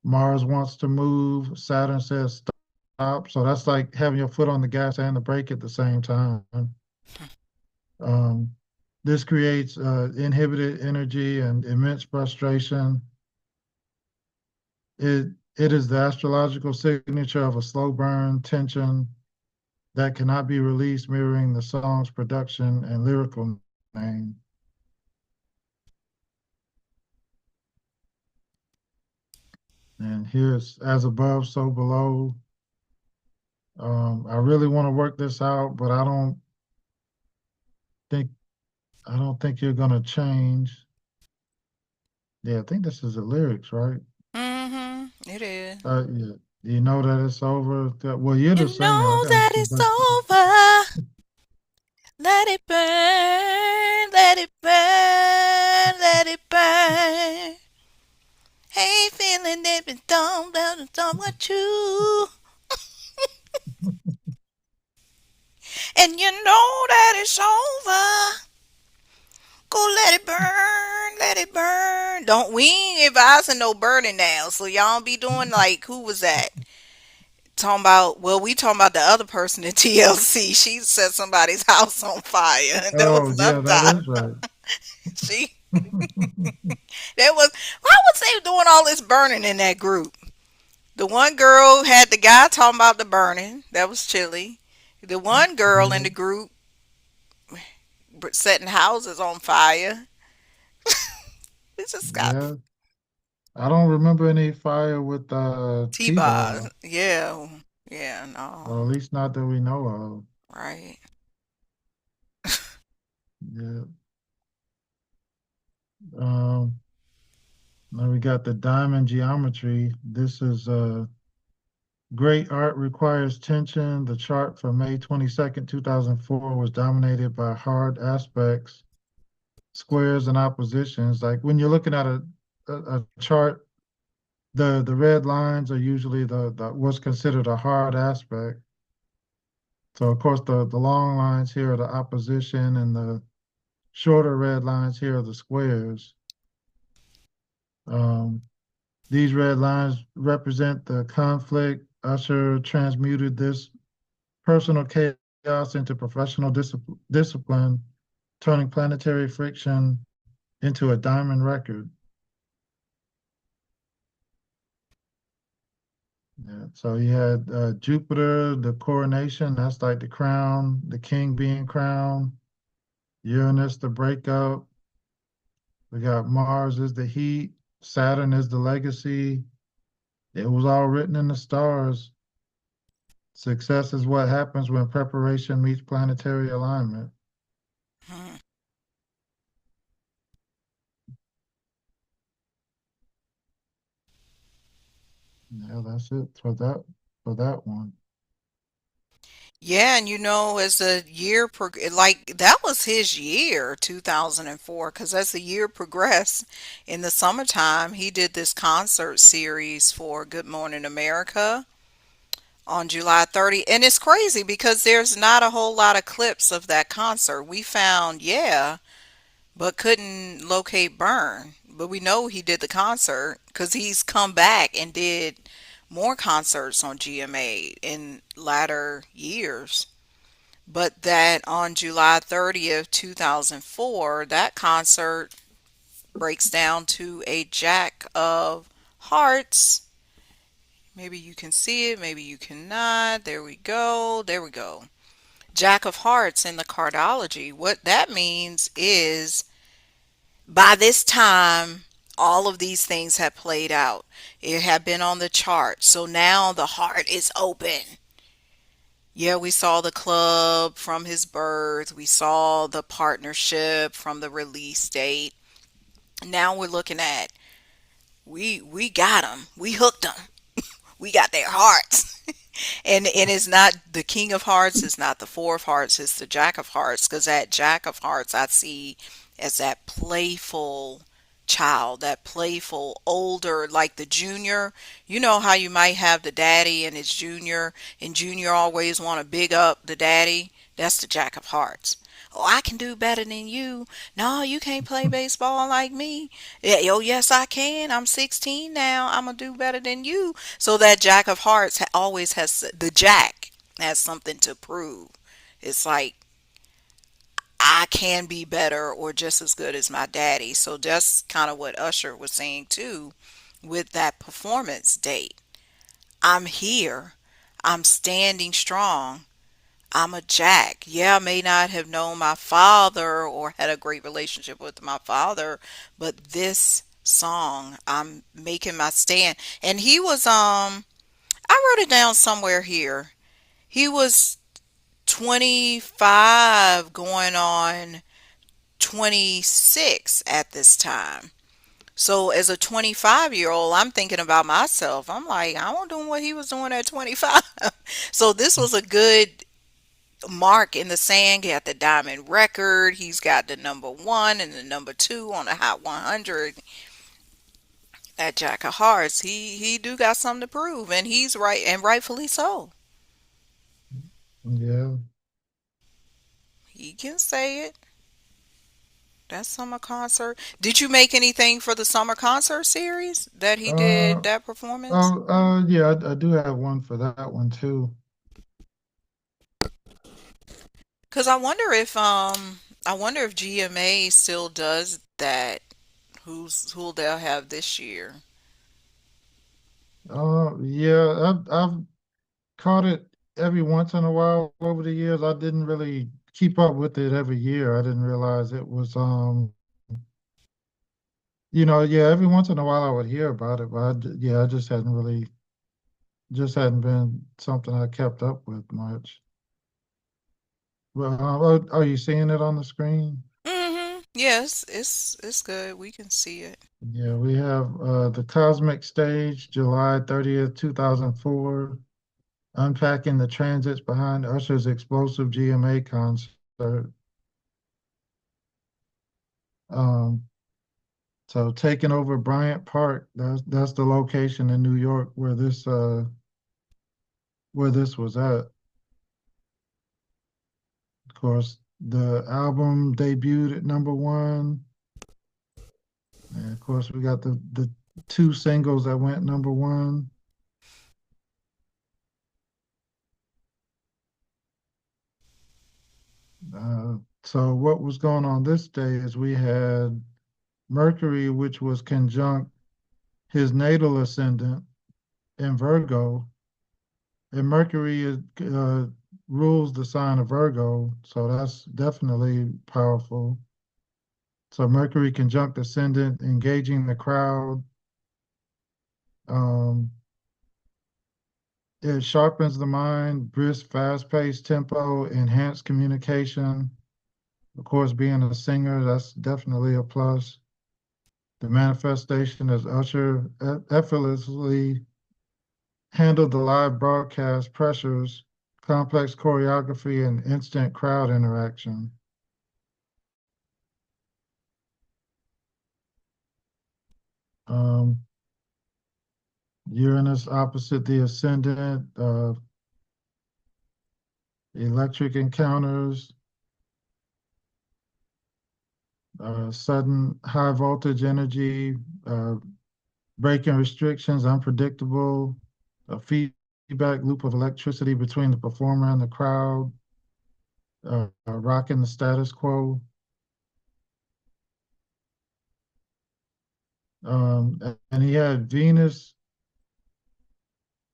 S2: Mars wants to move. Saturn says stop. So that's like having your foot on the gas and the brake at the same time. Um, this creates inhibited energy and immense frustration. It is the astrological signature of a slow burn tension that cannot be released, mirroring the song's production and lyrical name. And here's as above, so below. I really want to work this out, but think I don't think you're gonna change. Yeah, I think this is the lyrics, right?
S1: Mm-hmm. It is.
S2: Yeah. You know that it's over. Well, you're
S1: You
S2: the singer. I
S1: know
S2: gotta
S1: that
S2: go
S1: it's
S2: back.
S1: over. Let it burn, let it burn, let it burn. Hey, feeling it been done, done what you. And you know that it's over. Go let it burn, let it burn. Don't we ain't advising no burning now. So y'all don't be doing like who was that? Talking about we talking about the other person in TLC. She set somebody's house on fire. And that was
S2: Oh, yeah, that
S1: Sumter.
S2: is right.
S1: She that was why was they doing all this burning in that group? The one girl had the guy talking about the burning. That was chilly. The one girl in
S2: Yeah,
S1: the group setting houses on fire. We just got
S2: yeah. I don't remember any fire with
S1: T-Boz.
S2: T-Bar,
S1: Yeah. Yeah, no.
S2: or at least not that we know of.
S1: Right.
S2: Yeah. Um, Then we got the diamond geometry. This is great art requires tension. The chart for May 22nd, 2004 was dominated by hard aspects, squares, and oppositions. Like when you're looking at a chart, the red lines are usually the what's considered a hard aspect. So of course the long lines here are the opposition and the shorter red lines here are the squares. Um, these red lines represent the conflict. Usher transmuted this personal chaos into professional discipline, turning planetary friction into a diamond record. Yeah, so you had Jupiter, the coronation, that's like the crown, the king being crowned. Uranus, the breakup. We got Mars is the heat. Saturn is the legacy. It was all written in the stars. Success is what happens when preparation meets planetary alignment.
S1: Hmm.
S2: Yeah, that's it for that one.
S1: Yeah, and as the year like that was his year, 2004, because as the year progressed in the summertime, he did this concert series for Good Morning America on July 30th. And it's crazy because there's not a whole lot of clips of that concert. We found, yeah, but couldn't locate Burn. But we know he did the concert because he's come back and did more concerts on GMA in latter years. But that on July 30th, 2004, that concert breaks down to a Jack of Hearts. Maybe you can see it, maybe you cannot. There we go. There we go. Jack of Hearts in the cardology. What that means is by this time, all of these things have played out. It had been on the chart. So now the heart is open. Yeah, we saw the club from his birth. We saw the partnership from the release date. Now we're looking at we got them. We hooked them. We got their hearts. And it's not the king of hearts, it's not the four of hearts, it's the jack of hearts, because that jack of hearts I see as that playful child, that playful older, like the junior. You know how you might have the daddy and his junior, and junior always want to big up the daddy. That's the jack of hearts. Oh, I can do better than you. No, you can't play baseball like me. Yeah, oh, yes, I can. I'm 16 now. I'm gonna do better than you. So that Jack of Hearts always has the Jack has something to prove. It's like I can be better or just as good as my daddy. So that's kind of what Usher was saying too with that performance date. I'm here. I'm standing strong. I'm a Jack. Yeah, I may not have known my father or had a great relationship with my father, but this song, I'm making my stand. And he was I wrote it down somewhere here. He was 25 going on 26 at this time. So as a 25-year-old, I'm thinking about myself. I'm like, I want doing what he was doing at 25. So this was a good mark in the sand. He got the diamond record. He's got the number one and the number two on the Hot 100. That Jack of Hearts, he do got something to prove, and he's right, and rightfully so.
S2: Yeah.
S1: He can say it. That summer concert. Did you make anything for the summer concert series that he
S2: Uh,
S1: did that performance?
S2: oh, yeah, I do have one for that one too.
S1: Cause I wonder if GMA still does that. Who they'll have this year?
S2: Yeah, I've caught it every once in a while over the years. I didn't really keep up with it every year. I didn't realize it was, yeah, every once in a while I would hear about it, but yeah, I just hadn't been something I kept up with much. Well, are you seeing it on the screen?
S1: Mm-hmm. Yes, it's good. We can see it.
S2: Yeah, we have the Cosmic Stage, July 30th, 2004, unpacking the transits behind Usher's explosive GMA concert. Um, so taking over Bryant Park, that's the location in New York where this was at. Of course, the album debuted at number one. And of course, we got the two singles that went number one. So what was going on this day is we had Mercury, which was conjunct his natal ascendant in Virgo, and Mercury rules the sign of Virgo, so that's definitely powerful. So Mercury conjunct ascendant, engaging the crowd. Um, it sharpens the mind, brisk, fast-paced tempo, enhanced communication. Of course, being a singer, that's definitely a plus. The manifestation is Usher effortlessly handled the live broadcast pressures, complex choreography, and instant crowd interaction. Um, Uranus opposite the ascendant, electric encounters, sudden high voltage energy, uh, breaking restrictions, unpredictable, a feedback loop of electricity between the performer and the crowd, rocking the status quo. And he had Venus,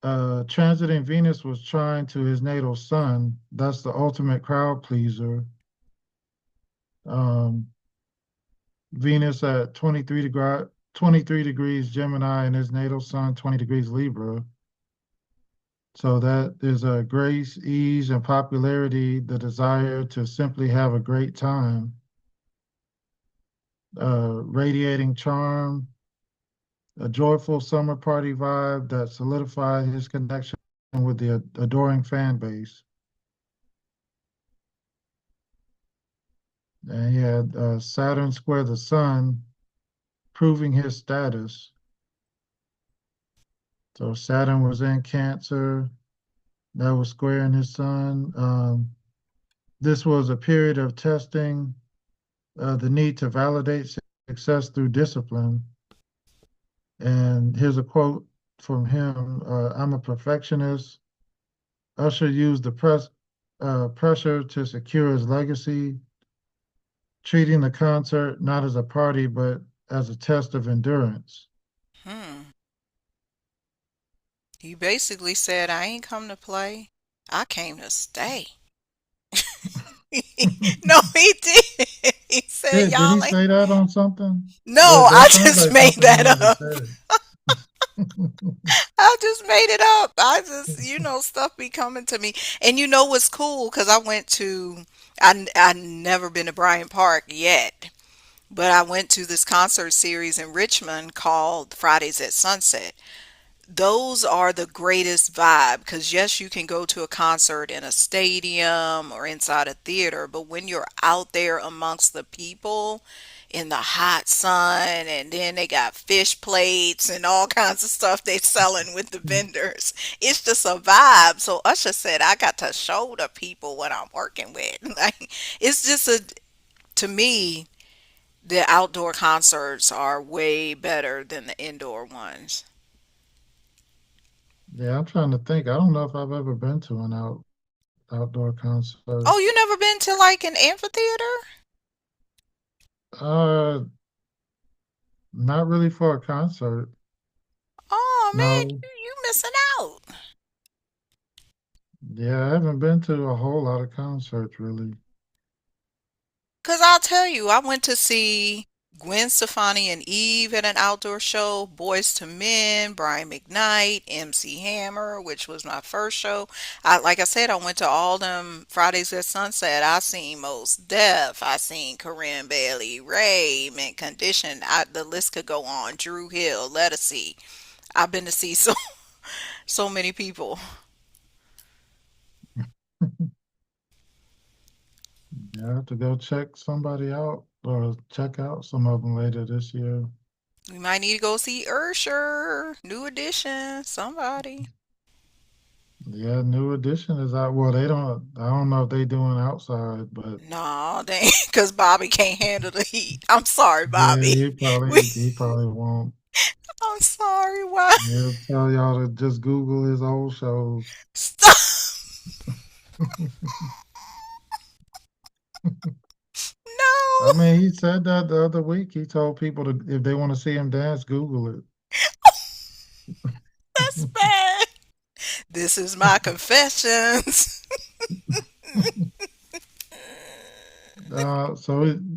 S2: transiting Venus was trying to his natal sun. That's the ultimate crowd pleaser. Um, Venus at 23 degrees Gemini and his natal sun, 20 degrees Libra. So that is a grace, ease, and popularity, the desire to simply have a great time, radiating charm, a joyful summer party vibe that solidified his connection with the adoring fan base. And he had Saturn square the sun, proving his status. So Saturn was in Cancer, that was squaring his sun. This was a period of testing, the need to validate success through discipline. And here's a quote from him: "I'm a perfectionist. Usher used the pressure to secure his legacy, treating the concert not as a party, but as a test of endurance."
S1: Hmm. He basically said, I ain't come to play. I came to stay. No, he did. He said,
S2: Did he
S1: y'all ain't.
S2: say that on something?
S1: No,
S2: That
S1: I
S2: sounds
S1: just
S2: like
S1: made
S2: something he
S1: that
S2: might have
S1: up.
S2: said.
S1: I just made it up. I just, stuff be coming to me. And you know what's cool? Because I never been to Bryant Park yet, but I went to this concert series in Richmond called Fridays at Sunset. Those are the greatest vibe because yes, you can go to a concert in a stadium or inside a theater, but when you're out there amongst the people in the hot sun, and then they got fish plates and all kinds of stuff they selling with the vendors, it's just a vibe. So Usher said I got to show the people what I'm working with. Like, it's just to me, the outdoor concerts are way better than the indoor ones.
S2: Yeah, I'm trying to think. I don't know if I've ever been to an outdoor concert.
S1: Oh, you never been to like an amphitheater?
S2: Uh, Not really for a concert.
S1: Oh man,
S2: No.
S1: you missing out.
S2: Yeah, I haven't been to a whole lot of concerts really.
S1: Cause I'll tell you, I went to see Gwen Stefani and Eve at an outdoor show, Boys to Men, Brian McKnight, MC Hammer, which was my first show. Like I said, I went to all them Fridays at Sunset. I seen Most Def, I seen Corinne Bailey, Ray, Mint Condition. The list could go on. Drew Hill, Lettucey. I've been to see so many people.
S2: Yeah, I have to go check somebody out or check out some of them later this year.
S1: We might need to go see Usher, New Edition, somebody.
S2: Yeah, New Edition is out. Well, I don't know if they doing outside, but
S1: No, they because Bobby can't handle the heat. I'm sorry,
S2: yeah,
S1: Bobby. We,
S2: he probably won't.
S1: I'm sorry. Why?
S2: He'll tell y'all to just Google his old shows.
S1: Stop.
S2: I
S1: No,
S2: mean, he said that the other week. He told people to, if they want to see him dance, Google it.
S1: that's bad. This is my confessions.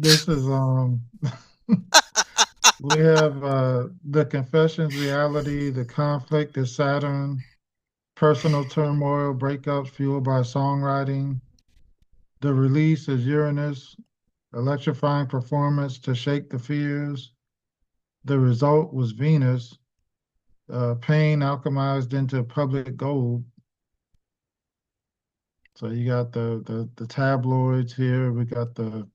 S2: This is we have the confessions, reality, the conflict is Saturn, personal turmoil, breakups fueled by songwriting. The release is Uranus, electrifying performance to shake the fears. The result was Venus, pain alchemized into public gold. So you got the tabloids here. We got the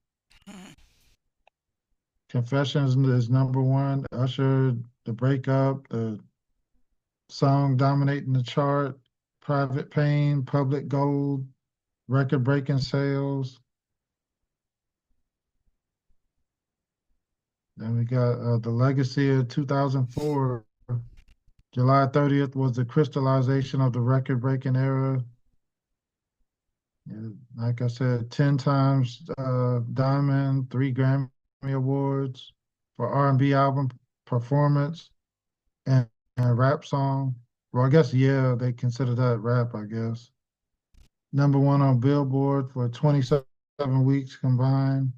S2: confessions is number one. Usher, the breakup, the song dominating the chart. Private pain, public gold, record breaking sales. Then we got the legacy of 2004. July 30th was the crystallization of the record breaking era. Like I said, 10 times Diamond, 3 Grammy Awards for R&B album performance and, and rap song. Well, I guess, yeah, they consider that rap, I guess. Number one on Billboard for 27 weeks combined.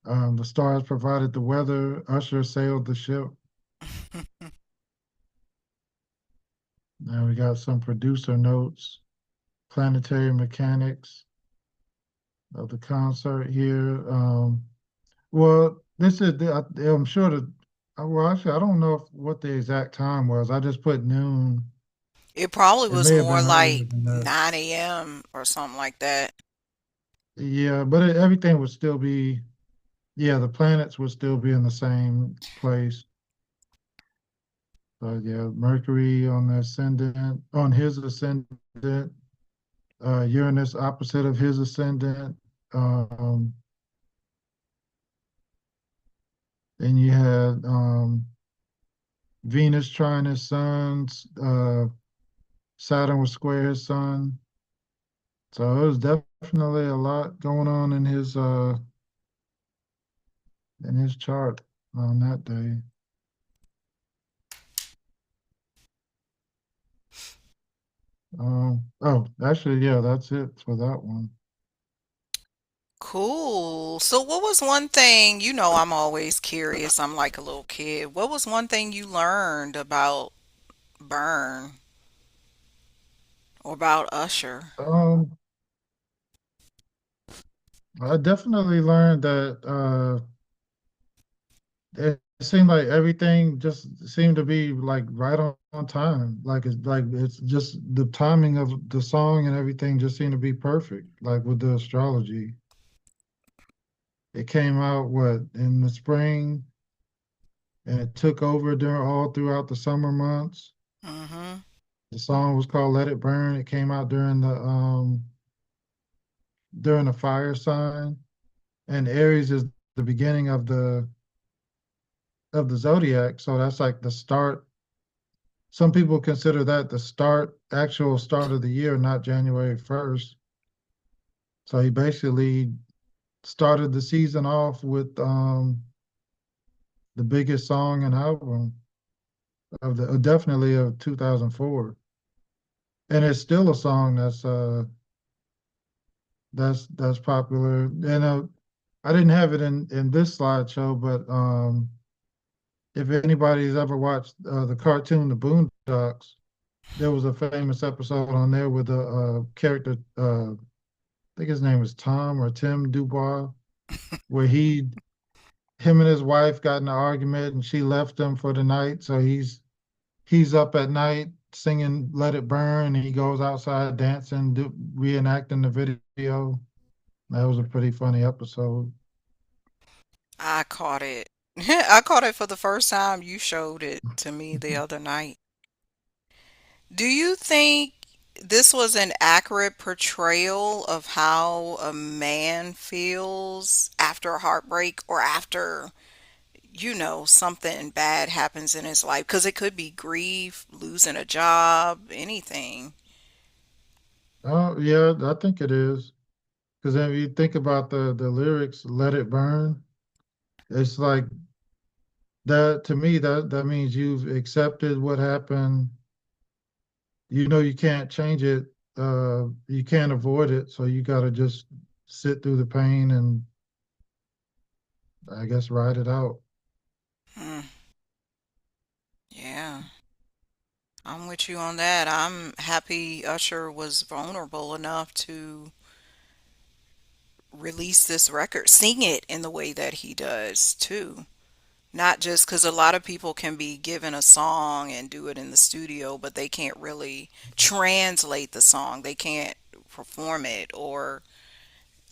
S2: The stars provided the weather. Usher sailed the ship. Now we got some producer notes, planetary mechanics of the concert here. Well, this is I'm sure that. Well, actually, I don't know what the exact time was. I just put noon.
S1: It probably
S2: It
S1: was
S2: may have
S1: more
S2: been earlier
S1: like
S2: than that.
S1: 9 a.m. or something like that.
S2: Yeah, but everything would still be. Yeah, the planets would still be in the same place. So yeah, Mercury on the ascendant, on his ascendant, Uranus opposite of his ascendant. Um, then you had Venus trying his sun, Saturn was square his sun. So it was definitely a lot going on in his chart on that day. Oh, actually, yeah, that's it for that one.
S1: Cool. So what was one thing, I'm always curious. I'm like a little kid. What was one thing you learned about Burn or about Usher?
S2: Um, I definitely learned that it seemed like everything just seemed to be like right on time. It's just the timing of the song and everything just seemed to be perfect. Like with the astrology, it came out what in the spring and it took over during all throughout the summer months.
S1: Mm-hmm.
S2: The song was called "Let It Burn." It came out during the fire sign, and Aries is the beginning of the zodiac. So that's like the start. Some people consider that the actual start of the year, not January 1st. So he basically started the season off with the biggest song and album of the definitely of 2004, and it's still a song that's popular. And I didn't have it in this slideshow, but if anybody's ever watched the cartoon The Boondocks, there was a famous episode on there with a character. I think his name was Tom or Tim Dubois, where him and his wife got in an argument and she left him for the night. So he's up at night singing "Let It Burn" and he goes outside dancing, reenacting the video. That was a pretty funny episode.
S1: I caught it. I caught it for the first time. You showed it to me the other night. Do you think this was an accurate portrayal of how a man feels after a heartbreak or after, something bad happens in his life? Because it could be grief, losing a job, anything.
S2: Oh yeah, I think it is. Because if you think about the lyrics, "Let It Burn," it's like that to me. That means you've accepted what happened. You know you can't change it. You can't avoid it. So you got to just sit through the pain and I guess ride it out.
S1: Hmm, yeah, I'm with you on that. I'm happy Usher was vulnerable enough to release this record, sing it in the way that he does too. Not just because a lot of people can be given a song and do it in the studio, but they can't really translate the song. They can't perform it or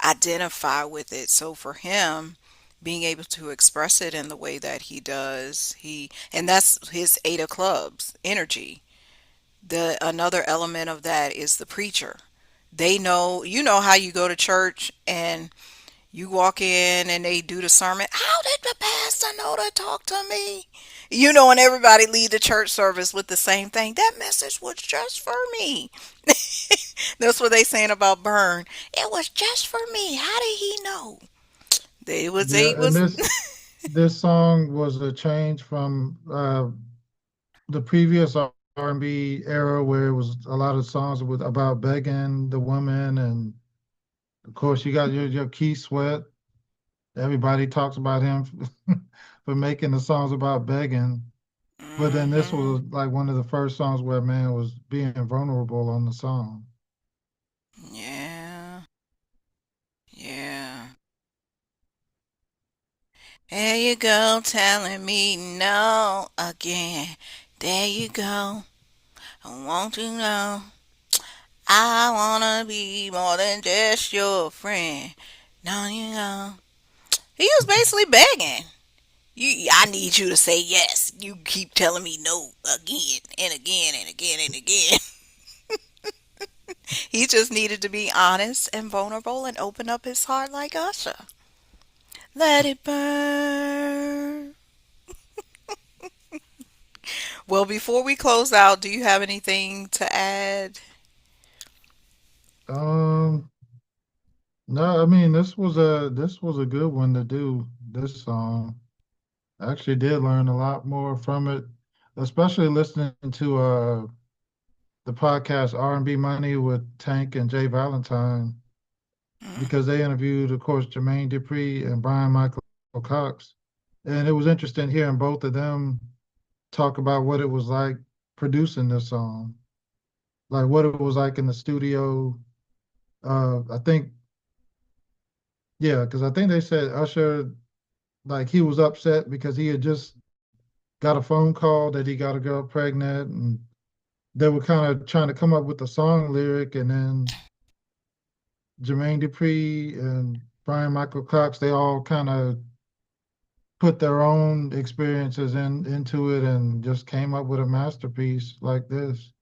S1: identify with it. So for him, being able to express it in the way that he does, and that's his Eight of Clubs energy. The another element of that is the preacher. They know, how you go to church and you walk in and they do the sermon. How did the pastor know to talk to me? And everybody leave the church service with the same thing. That message was just for me. That's what they saying about Burn. It was just for me. How did he know?
S2: Yeah,
S1: They
S2: and
S1: was
S2: this song was a change from the previous R&B era where it was a lot of songs with about begging the woman, and of course you got your Key Sweat. Everybody talks about him for making the songs about begging. But then this
S1: Hmm.
S2: was like one of the first songs where man was being vulnerable on the song.
S1: Yeah. Yeah. There you go, telling me no again. There you go. I want to know. I wanna be more than just your friend. No, you know. He was basically begging. I need you to say yes. You keep telling me no again and again and again and again. He just needed to be honest and vulnerable and open up his heart like Usher. Let it burn. Well, before we close out, do you have anything to add?
S2: Um, no, I mean this was a good one to do this song. I actually did learn a lot more from it, especially listening to the podcast R&B Money with Tank and Jay Valentine
S1: Mm,
S2: because they interviewed, of course, Jermaine Dupri and Brian Michael Cox. And it was interesting hearing both of them talk about what it was like producing this song, like what it was like in the studio. I think, yeah, because I think they said Usher, like he was upset because he had just got a phone call that he got a girl pregnant, and they were kind of trying to come up with a song lyric, and then Jermaine Dupri and Brian Michael Cox, they all kind of put their own experiences into it and just came up with a masterpiece like this.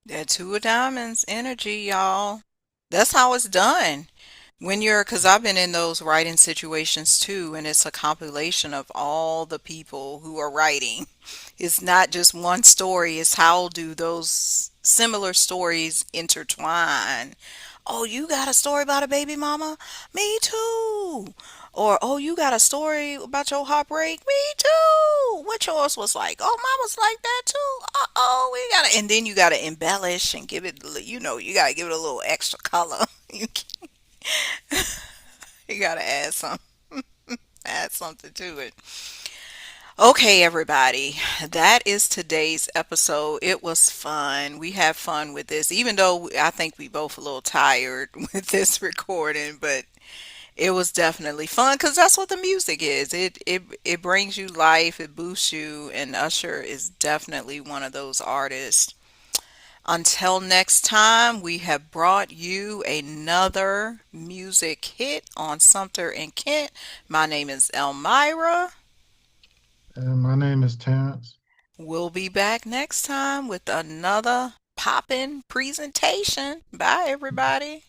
S1: that two of diamonds energy, y'all. That's how it's done. Because I've been in those writing situations too, and it's a compilation of all the people who are writing. It's not just one story, it's how do those similar stories intertwine. Oh, you got a story about a baby mama? Me too. Or, oh, you got a story about your heartbreak? Me too. What yours was like? Oh, mama's like that too. Uh-oh, we gotta, and then you gotta embellish and give it, you gotta give it a little extra color. You, you gotta add something to it. Okay, everybody, that is today's episode. It was fun. We had fun with this, even though I think we both a little tired with this recording, but it was definitely fun because that's what the music is. It brings you life, it boosts you, and Usher is definitely one of those artists. Until next time, we have brought you another music hit on Sumter and Kent. My name is Elmira.
S2: And my name is Terrence.
S1: We'll be back next time with another poppin' presentation. Bye, everybody.